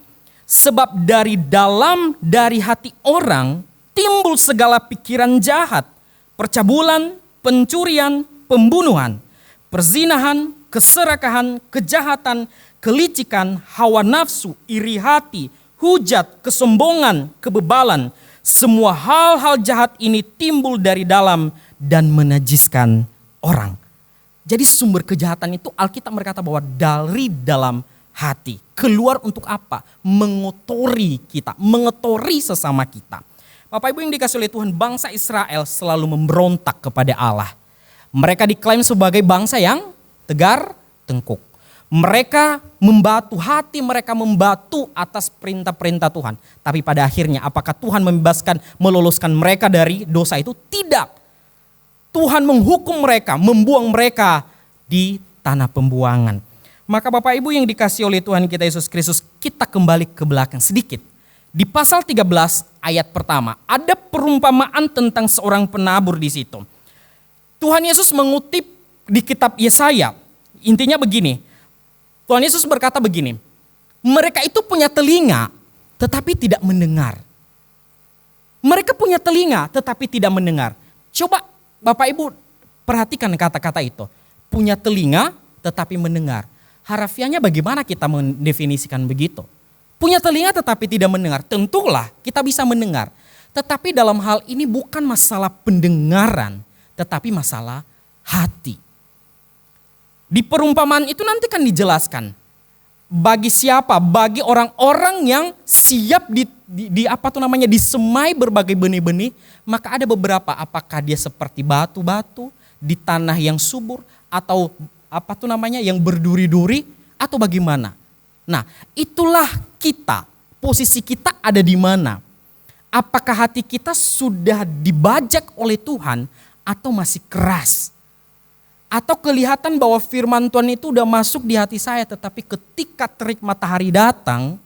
Sebab dari hati orang timbul segala pikiran jahat, percabulan, pencurian, pembunuhan, perzinahan, keserakahan, kejahatan, kelicikan, hawa nafsu, iri hati, hujat, kesombongan, kebebalan. Semua hal-hal jahat ini timbul dari dalam dan menajiskan orang. Jadi sumber kejahatan itu Alkitab berkata bahwa dari dalam hati. Keluar untuk apa? Mengotori kita, mengotori sesama kita. Bapak Ibu yang dikasihi oleh Tuhan, bangsa Israel selalu memberontak kepada Allah. Mereka diklaim sebagai bangsa yang tegar tengkuk. Mereka membatu, hati mereka membatu atas perintah-perintah Tuhan. Tapi pada akhirnya apakah Tuhan membebaskan, meloloskan mereka dari dosa itu? Tidak. Tuhan menghukum mereka, membuang mereka di tanah pembuangan. Maka Bapak Ibu yang dikasih oleh Tuhan kita Yesus Kristus, kita kembali ke belakang sedikit. Di pasal 13 ayat pertama, ada perumpamaan tentang seorang penabur di situ. Tuhan Yesus mengutip di kitab Yesaya. Intinya begini, Tuhan Yesus berkata begini, mereka itu punya telinga tetapi tidak mendengar. Mereka punya telinga tetapi tidak mendengar. Coba Bapak Ibu perhatikan kata-kata itu. Punya telinga tetapi mendengar. Harafiahnya bagaimana kita mendefinisikan begitu? Punya telinga tetapi tidak mendengar. Tentulah kita bisa mendengar. Tetapi dalam hal ini bukan masalah pendengaran, tetapi masalah hati. Di perumpamaan itu nanti kan dijelaskan. Bagi siapa? Bagi orang-orang yang siap disemai berbagai benih-benih, maka ada beberapa, apakah dia seperti batu-batu di tanah yang subur atau yang berduri-duri atau bagaimana. Nah, itulah kita. Posisi kita ada di mana? Apakah hati kita sudah dibajak oleh Tuhan atau masih keras? Atau kelihatan bahwa firman Tuhan itu udah masuk di hati saya, tetapi ketika terik matahari datang,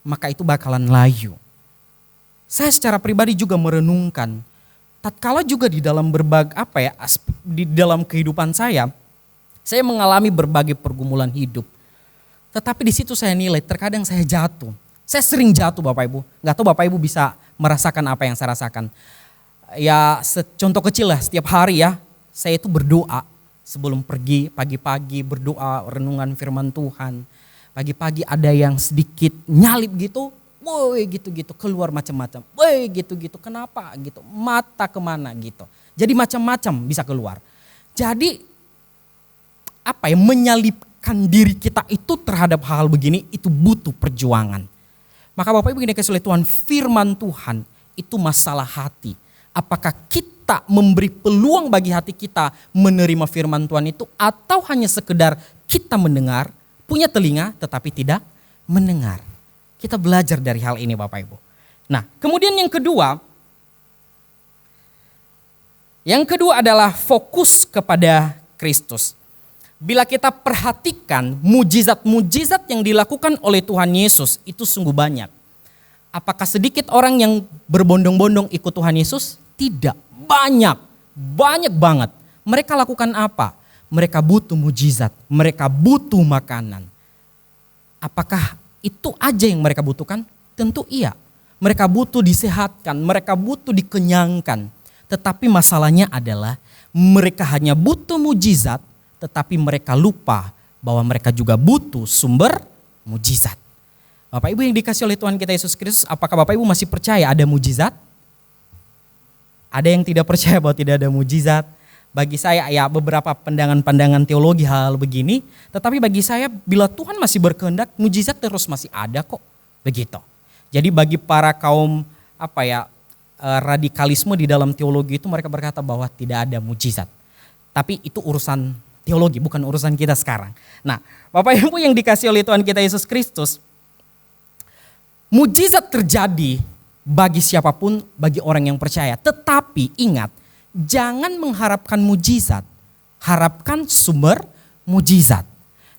maka itu bakalan layu. Saya secara pribadi juga merenungkan, tatkala juga di dalam di dalam kehidupan saya mengalami berbagai pergumulan hidup. Tetapi di situ saya nilai, terkadang saya jatuh. Saya sering jatuh Bapak Ibu. Gak tahu Bapak Ibu bisa merasakan apa yang saya rasakan. Ya contoh kecil lah, setiap hari ya, saya itu berdoa. Sebelum pergi pagi-pagi berdoa renungan firman Tuhan. Pagi-pagi ada yang sedikit nyalip gitu. Woi gitu-gitu keluar macam-macam. Woi gitu-gitu kenapa gitu. Mata kemana gitu. Jadi macam-macam bisa keluar. Jadi menyalipkan diri kita itu terhadap hal begini itu butuh perjuangan. Maka Bapak Ibu yang dikasihi oleh Tuhan, firman Tuhan itu masalah hati. Apakah kita memberi peluang bagi hati kita menerima firman Tuhan itu, atau hanya sekedar kita mendengar, punya telinga tetapi tidak mendengar. Kita belajar dari hal ini Bapak Ibu. Nah, kemudian yang kedua adalah fokus kepada Kristus. Bila kita perhatikan mujizat-mujizat yang dilakukan oleh Tuhan Yesus itu sungguh banyak. Apakah sedikit orang yang berbondong-bondong ikut Tuhan Yesus? Tidak, banyak banget. Mereka lakukan apa? Mereka butuh mujizat, mereka butuh makanan. Apakah itu aja yang mereka butuhkan? Tentu iya. Mereka butuh disehatkan, mereka butuh dikenyangkan. Tetapi masalahnya adalah mereka hanya butuh mujizat, tetapi mereka lupa bahwa mereka juga butuh sumber mujizat. Bapak Ibu yang dikasih oleh Tuhan kita Yesus Kristus, apakah Bapak Ibu masih percaya ada mujizat? Ada yang tidak percaya bahwa tidak ada mujizat? Bagi saya ya beberapa pandangan-pandangan teologi hal begini, tetapi bagi saya bila Tuhan masih berkehendak, mujizat terus masih ada kok. Begitu. Jadi bagi para kaum radikalisme di dalam teologi itu mereka berkata bahwa tidak ada mujizat. Tapi itu urusan teologi, bukan urusan kita sekarang. Nah, Bapak Ibu yang dikasih oleh Tuhan kita Yesus Kristus, mujizat terjadi bagi siapapun, bagi orang yang percaya. Tetapi ingat, jangan mengharapkan mujizat, harapkan sumber mujizat.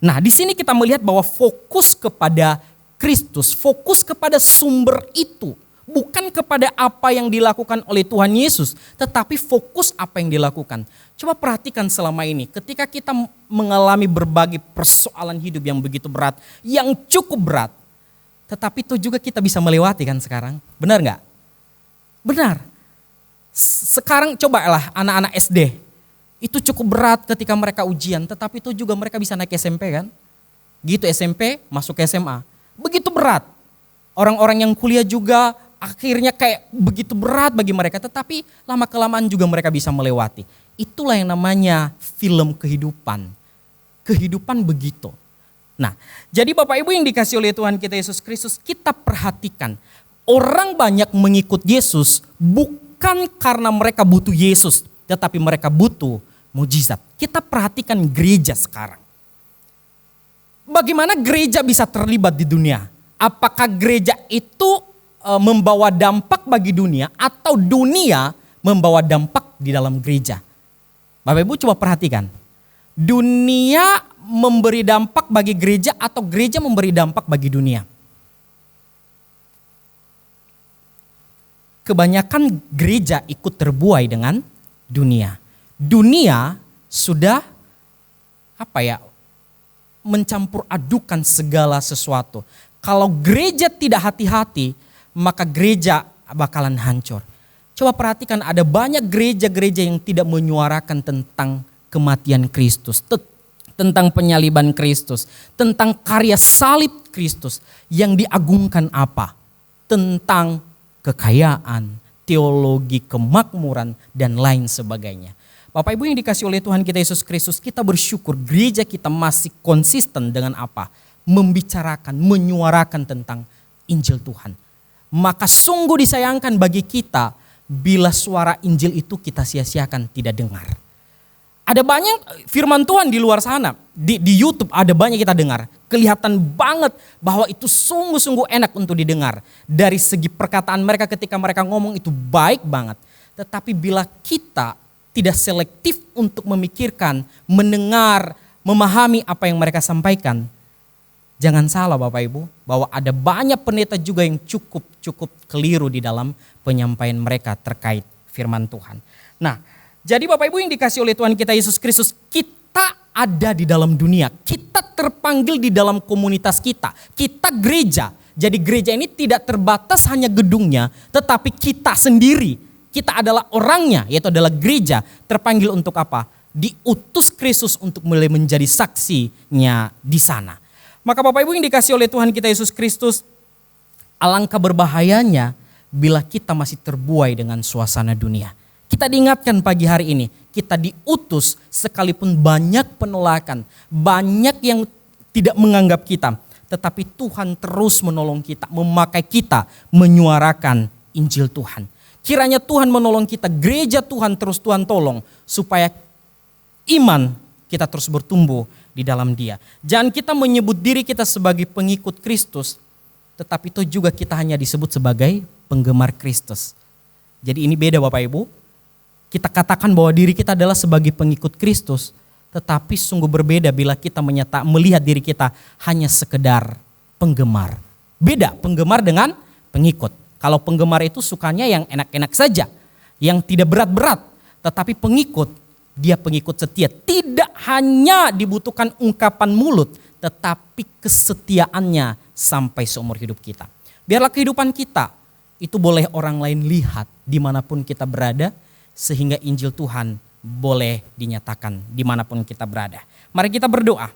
Nah, di sini kita melihat bahwa fokus kepada Kristus, fokus kepada sumber itu. Bukan kepada apa yang dilakukan oleh Tuhan Yesus, tetapi fokus apa yang dilakukan. Coba perhatikan selama ini, ketika kita mengalami berbagai persoalan hidup yang begitu berat, yang cukup berat, tetapi itu juga kita bisa melewati kan sekarang, benar nggak? Benar. Sekarang cobalah anak-anak SD, itu cukup berat ketika mereka ujian, tetapi itu juga mereka bisa naik SMP kan? Gitu SMP, masuk ke SMA, begitu berat. Orang-orang yang kuliah juga akhirnya kayak begitu berat bagi mereka, tetapi lama-kelamaan juga mereka bisa melewati. Itulah yang namanya film kehidupan. Kehidupan begitu. Nah, jadi Bapak Ibu yang dikasih oleh Tuhan kita Yesus Kristus, kita perhatikan. Orang banyak mengikut Yesus bukan karena mereka butuh Yesus, tetapi mereka butuh mujizat. Kita perhatikan gereja sekarang. Bagaimana gereja bisa terlibat di dunia? Apakah gereja itu membawa dampak bagi dunia atau dunia membawa dampak di dalam gereja? Bapak Ibu coba perhatikan. Dunia memberi dampak bagi gereja atau gereja memberi dampak bagi dunia? Kebanyakan gereja ikut terbuai dengan dunia. Dunia sudah mencampur adukan segala sesuatu. Kalau gereja tidak hati-hati, maka gereja bakalan hancur. Coba perhatikan, ada banyak gereja-gereja yang tidak menyuarakan tentang kematian Kristus, tentang penyaliban Kristus, tentang karya salib Kristus. Yang diagungkan apa? Tentang kekayaan, teologi, kemakmuran, dan lain sebagainya. Bapak Ibu yang dikasih oleh Tuhan kita Yesus Kristus, kita bersyukur gereja kita masih konsisten dengan apa? Membicarakan, menyuarakan tentang Injil Tuhan. Maka sungguh disayangkan bagi kita bila suara Injil itu kita sia-siakan, tidak dengar. Ada banyak firman Tuhan di luar sana, di YouTube ada banyak kita dengar. Kelihatan banget bahwa itu sungguh-sungguh enak untuk didengar. Dari segi perkataan mereka ketika mereka ngomong itu baik banget. Tetapi bila kita tidak selektif untuk memikirkan, mendengar, memahami apa yang mereka sampaikan, jangan salah Bapak Ibu, bahwa ada banyak pendeta juga yang cukup keliru di dalam penyampaian mereka terkait firman Tuhan. Nah, jadi Bapak Ibu yang dikasih oleh Tuhan kita Yesus Kristus, kita ada di dalam dunia, kita terpanggil di dalam komunitas kita gereja. Jadi gereja ini tidak terbatas hanya gedungnya, tetapi kita sendiri, kita adalah orangnya, yaitu adalah gereja, terpanggil untuk apa? Diutus Kristus untuk mulai menjadi saksinya di sana. Maka Bapak Ibu yang dikasih oleh Tuhan kita Yesus Kristus, alangkah berbahayanya bila kita masih terbuai dengan suasana dunia. Kita diingatkan pagi hari ini, kita diutus sekalipun banyak penolakan, banyak yang tidak menganggap kita. Tetapi Tuhan terus menolong kita, memakai kita menyuarakan Injil Tuhan. Kiranya Tuhan menolong kita, gereja Tuhan terus Tuhan tolong supaya iman kita terus bertumbuh di dalam Dia. Jangan kita menyebut diri kita sebagai pengikut Kristus, tetapi itu juga kita hanya disebut sebagai penggemar Kristus. Jadi ini beda Bapak Ibu. Kita katakan bahwa diri kita adalah sebagai pengikut Kristus, tetapi sungguh berbeda bila kita melihat diri kita hanya sekedar penggemar. Beda penggemar dengan pengikut. Kalau penggemar itu sukanya yang enak-enak saja, yang tidak berat-berat. Tetapi pengikut, dia pengikut setia. Tidak hanya dibutuhkan ungkapan mulut, tetapi kesetiaannya sampai seumur hidup kita. Biarlah kehidupan kita itu boleh orang lain lihat dimanapun kita berada, sehingga Injil Tuhan boleh dinyatakan dimanapun kita berada. Mari kita berdoa.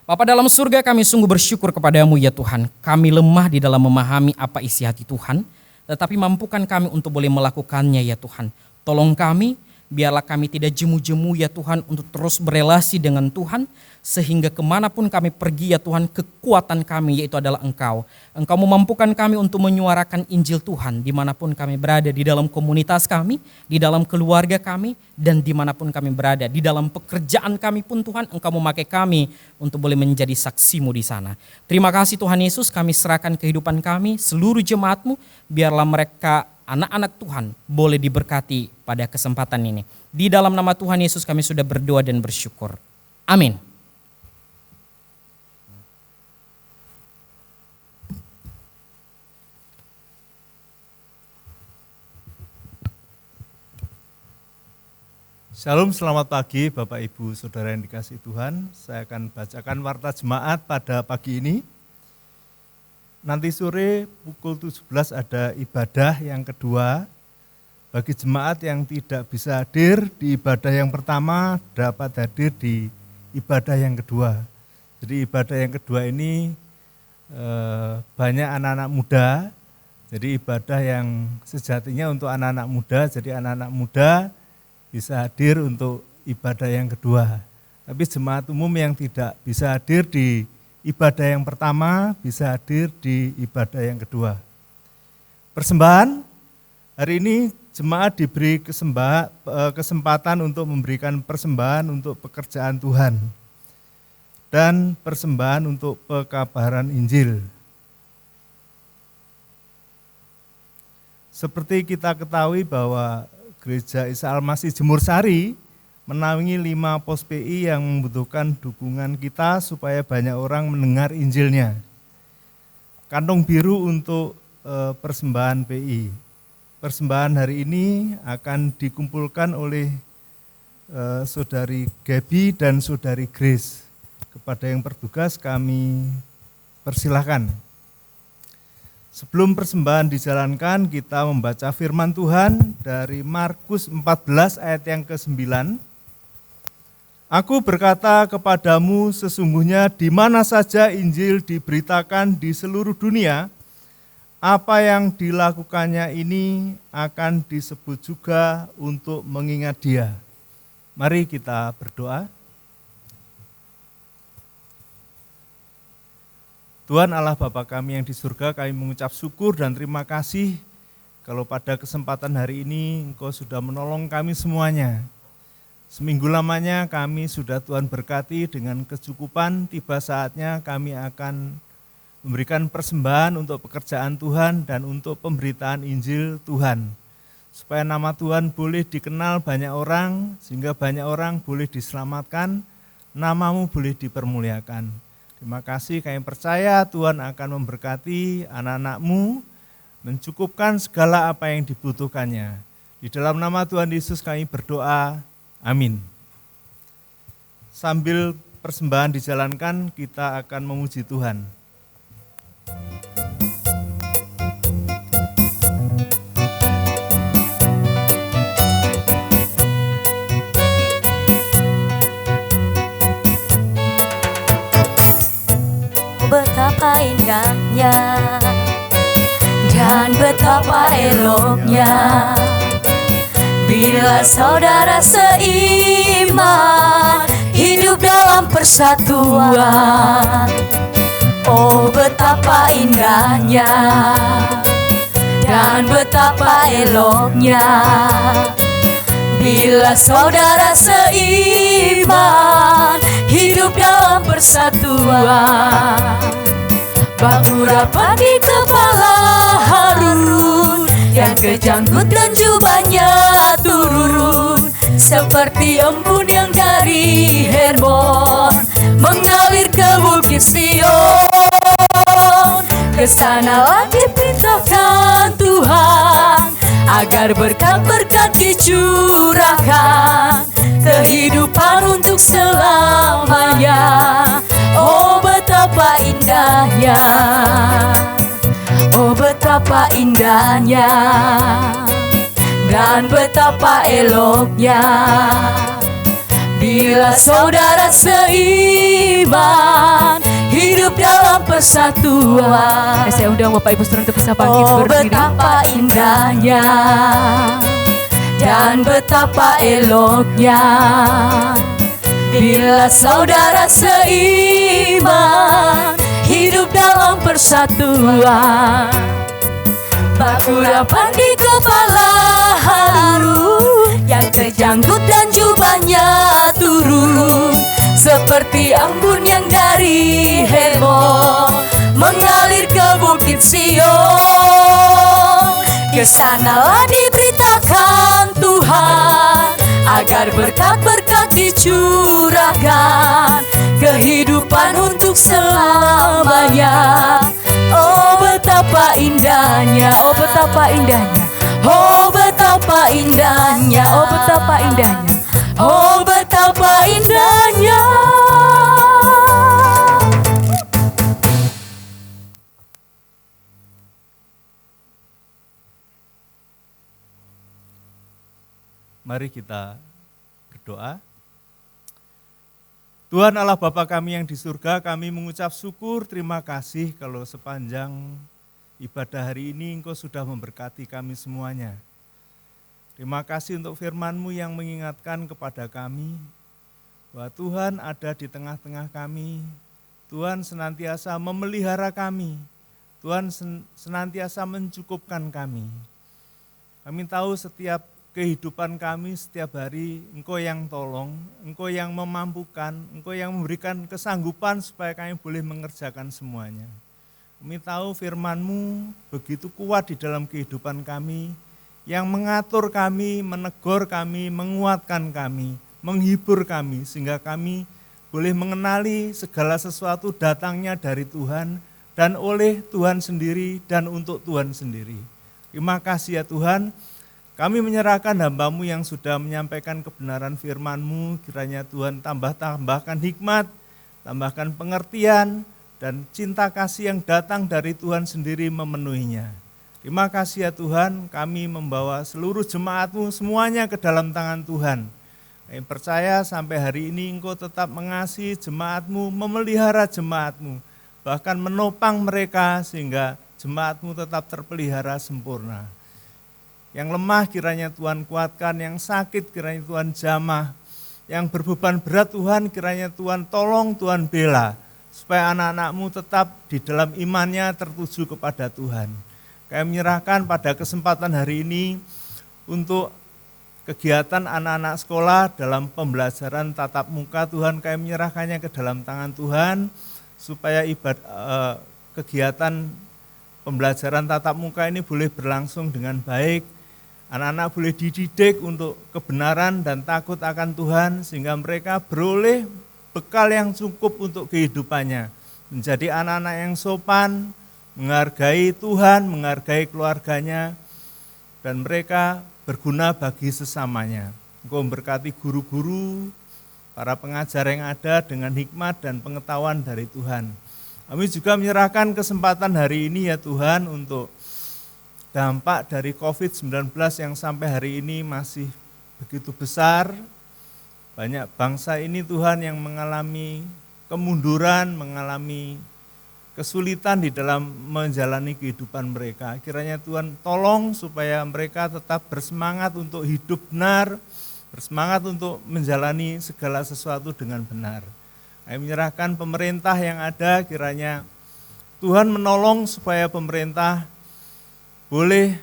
Bapa dalam surga, kami sungguh bersyukur kepadamu ya Tuhan. Kami lemah di dalam memahami apa isi hati Tuhan, tetapi mampukan kami untuk boleh melakukannya ya Tuhan. Tolong kami, biarlah kami tidak jemu-jemu ya Tuhan untuk terus berelasi dengan Tuhan, sehingga kemanapun kami pergi ya Tuhan, kekuatan kami yaitu adalah Engkau. Engkau memampukan kami untuk menyuarakan Injil Tuhan dimanapun kami berada, di dalam komunitas kami, di dalam keluarga kami, dan dimanapun kami berada. Di dalam pekerjaan kami pun Tuhan, Engkau memakai kami untuk boleh menjadi saksimu di sana. Terima kasih Tuhan Yesus, kami serahkan kehidupan kami, seluruh jemaat-Mu, biarlah mereka anak-anak Tuhan boleh diberkati pada kesempatan ini. Di dalam nama Tuhan Yesus kami sudah berdoa dan bersyukur. Amin.
Shalom, selamat pagi Bapak Ibu Saudara yang dikasihi Tuhan. Saya akan bacakan warta jemaat pada pagi ini. Nanti sore pukul 17 ada ibadah yang kedua. Bagi jemaat yang tidak bisa hadir di ibadah yang pertama, dapat hadir di ibadah yang kedua. Jadi ibadah yang kedua ini banyak anak-anak muda. Jadi ibadah yang sejatinya untuk anak-anak muda, jadi anak-anak muda bisa hadir untuk ibadah yang kedua. Tapi jemaat umum yang tidak bisa hadir di ibadah yang pertama bisa hadir di ibadah yang kedua. Persembahan, hari ini jemaat diberi kesempatan untuk memberikan persembahan untuk pekerjaan Tuhan dan persembahan untuk pekabaran Injil. Seperti kita ketahui bahwa Gereja Isa Al-Masih Jemur Sari menaungi 5 pos PI yang membutuhkan dukungan kita supaya banyak orang mendengar Injilnya. Kantong biru untuk persembahan PI. Persembahan hari ini akan dikumpulkan oleh Saudari Gaby dan Saudari Grace. Kepada yang bertugas kami persilahkan. Sebelum persembahan dijalankan, kita membaca firman Tuhan dari Markus 14 ayat yang ke-9. Aku berkata kepadamu, sesungguhnya di mana saja Injil diberitakan di seluruh dunia, apa yang dilakukannya ini akan disebut juga untuk mengingat dia. Mari kita berdoa. Tuhan Allah Bapa kami yang di surga, kami mengucap syukur dan terima kasih kalau pada kesempatan hari ini Engkau sudah menolong kami semuanya. Seminggu lamanya kami sudah Tuhan berkati dengan kecukupan, tiba saatnya kami akan memberikan persembahan untuk pekerjaan Tuhan dan untuk pemberitaan Injil Tuhan. Supaya nama Tuhan boleh dikenal banyak orang, sehingga banyak orang boleh diselamatkan, namamu boleh dipermuliakan. Terima kasih, kami percaya Tuhan akan memberkati anak-anak-Mu, mencukupkan segala apa yang dibutuhkannya. Di dalam nama Tuhan Yesus kami berdoa, amin. Sambil persembahan dijalankan, kita akan memuji Tuhan.
Betapa indahnya dan betapa eloknya bila saudara seiman hidup dalam persatuan. Oh, betapa indahnya dan betapa eloknya bila saudara seiman hidup dalam persatuan. Batu rapat di kepala Harun, yang kejanggut dan jubahnya turun, seperti embun yang dari Hermon mengalir ke Bukit Sion. Kesanalah diperintahkan Tuhan agar berkat-berkat dicurahkan, kehidupan untuk selamanya. Oh, betapa indahnya, oh betapa indahnya dan betapa eloknya bila saudara seiman hidup dalam persatuan.
Saya undang Bapak Ibu Saudara untuk bisa bangkit
Oh,
berdiri.
betapa indahnya dan betapa eloknya bila saudara seiman hidup dalam persatuan. Batu rapat di kepala Harun, yang kejanggut dan jubahnya turun, seperti embun yang dari Hermon mengalir ke Bukit Sion. Kesanalah diberitakan Tuhan agar berkat-berkat dicurahkan, kehidupan untuk selamanya. Oh, betapa indahnya, oh betapa indahnya, oh betapa indahnya, oh betapa indahnya, oh betapa indahnya.
Mari kita berdoa. Tuhan Allah Bapa kami yang di surga, kami mengucap syukur, terima kasih kalau sepanjang ibadah hari ini Engkau sudah memberkati kami semuanya. Terima kasih untuk firman-Mu yang mengingatkan kepada kami bahwa Tuhan ada di tengah-tengah kami. Tuhan senantiasa memelihara kami. Tuhan senantiasa mencukupkan kami. Kami tahu setiap kehidupan kami setiap hari Engkau yang tolong, Engkau yang memampukan, Engkau yang memberikan kesanggupan supaya kami boleh mengerjakan semuanya. Kami tahu firman-Mu begitu kuat di dalam kehidupan kami, yang mengatur kami, menegur kami, menguatkan kami, menghibur kami, sehingga kami boleh mengenali segala sesuatu datangnya dari Tuhan dan oleh Tuhan sendiri dan untuk Tuhan sendiri. Terima kasih ya Tuhan, kami menyerahkan hamba-Mu yang sudah menyampaikan kebenaran firman-Mu, kiranya Tuhan tambahkan hikmat, tambahkan pengertian, dan cinta kasih yang datang dari Tuhan sendiri memenuhinya. Terima kasih ya Tuhan, kami membawa seluruh jemaat-Mu semuanya ke dalam tangan Tuhan. Kami percaya sampai hari ini Engkau tetap mengasihi jemaat-Mu, memelihara jemaat-Mu, bahkan menopang mereka sehingga jemaat-Mu tetap terpelihara sempurna. Yang lemah kiranya Tuhan kuatkan, yang sakit kiranya Tuhan jamah, yang berbeban berat Tuhan kiranya Tuhan tolong, Tuhan bela, supaya anak-anak-Mu tetap di dalam imannya tertuju kepada Tuhan. Kami menyerahkan pada kesempatan hari ini untuk kegiatan anak-anak sekolah dalam pembelajaran tatap muka, Tuhan kami menyerahkannya ke dalam tangan Tuhan, supaya kegiatan pembelajaran tatap muka ini boleh berlangsung dengan baik, anak-anak boleh dididik untuk kebenaran dan takut akan Tuhan, sehingga mereka beroleh bekal yang cukup untuk kehidupannya, menjadi anak-anak yang sopan, menghargai Tuhan, menghargai keluarganya, dan mereka berguna bagi sesamanya. Engkau memberkati guru-guru, para pengajar yang ada dengan hikmat dan pengetahuan dari Tuhan. Kami juga menyerahkan kesempatan hari ini ya Tuhan untuk dampak dari COVID-19 yang sampai hari ini masih begitu besar. Banyak bangsa ini Tuhan yang mengalami kemunduran, mengalami kesulitan di dalam menjalani kehidupan mereka. Kiranya Tuhan tolong supaya mereka tetap bersemangat untuk hidup benar, bersemangat untuk menjalani segala sesuatu dengan benar. Kami menyerahkan pemerintah yang ada, kiranya Tuhan menolong supaya pemerintah boleh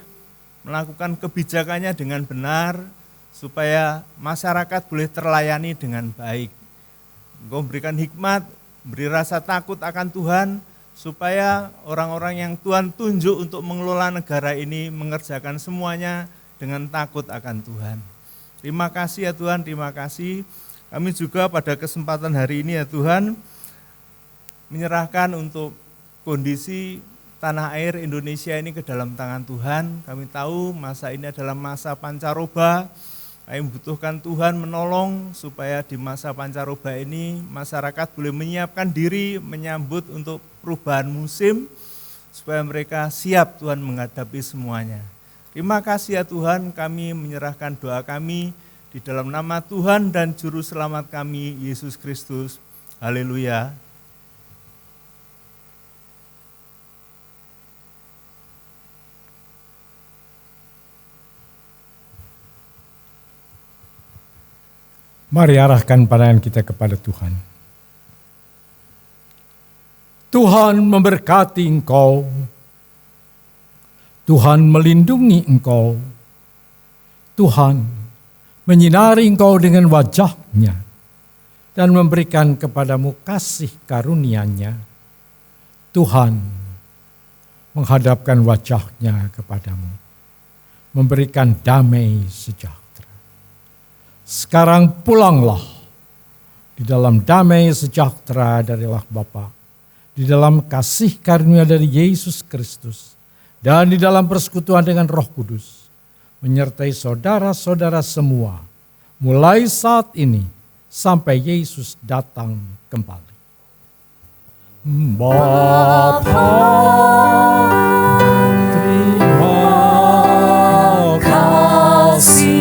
melakukan kebijakannya dengan benar, supaya masyarakat boleh terlayani dengan baik. Engkau berikan hikmat, beri rasa takut akan Tuhan, supaya orang-orang yang Tuhan tunjuk untuk mengelola negara ini mengerjakan semuanya dengan takut akan Tuhan. Terima kasih ya Tuhan, terima kasih. Kami juga pada kesempatan hari ini ya Tuhan, menyerahkan untuk kondisi tanah air Indonesia ini ke dalam tangan Tuhan. Kami tahu masa ini adalah masa pancaroba. Kami membutuhkan Tuhan menolong supaya di masa pancaroba ini masyarakat boleh menyiapkan diri menyambut untuk perubahan musim, supaya mereka siap Tuhan menghadapi semuanya. Terima kasih ya Tuhan, kami menyerahkan doa kami di dalam nama Tuhan dan Juru Selamat kami, Yesus Kristus. Haleluya.
Mari arahkan pandangan kita kepada Tuhan. Tuhan memberkati engkau. Tuhan melindungi engkau. Tuhan menyinari engkau dengan wajah-Nya dan memberikan kepadamu kasih karunia-Nya. Tuhan menghadapkan wajah-Nya kepadamu, memberikan damai sejahtera. Sekarang pulanglah di dalam damai sejahtera dari Allah Bapa, di dalam kasih karunia dari Yesus Kristus, dan di dalam persekutuan dengan Roh Kudus, menyertai saudara-saudara semua, mulai saat ini sampai Yesus datang kembali. Bapa, terima kasih.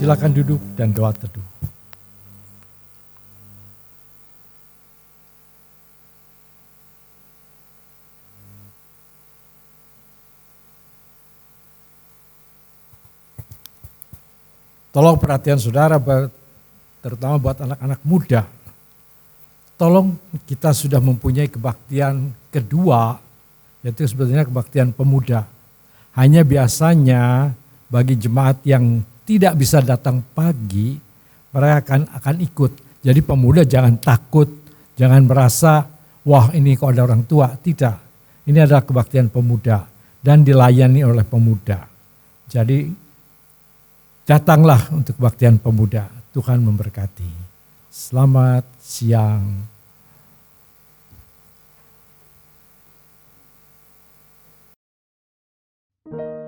Silakan duduk dan doa teduh. Tolong perhatian saudara, terutama buat anak-anak muda. Tolong kita sudah mempunyai kebaktian kedua, yaitu sebenarnya kebaktian pemuda. Hanya biasanya bagi jemaat yang tidak bisa datang pagi, mereka akan ikut. Jadi pemuda jangan takut, jangan merasa, wah ini kok ada orang tua. Tidak, ini adalah kebaktian pemuda dan dilayani oleh pemuda. Jadi datanglah untuk kebaktian pemuda. Tuhan memberkati. Selamat siang.
Thank you.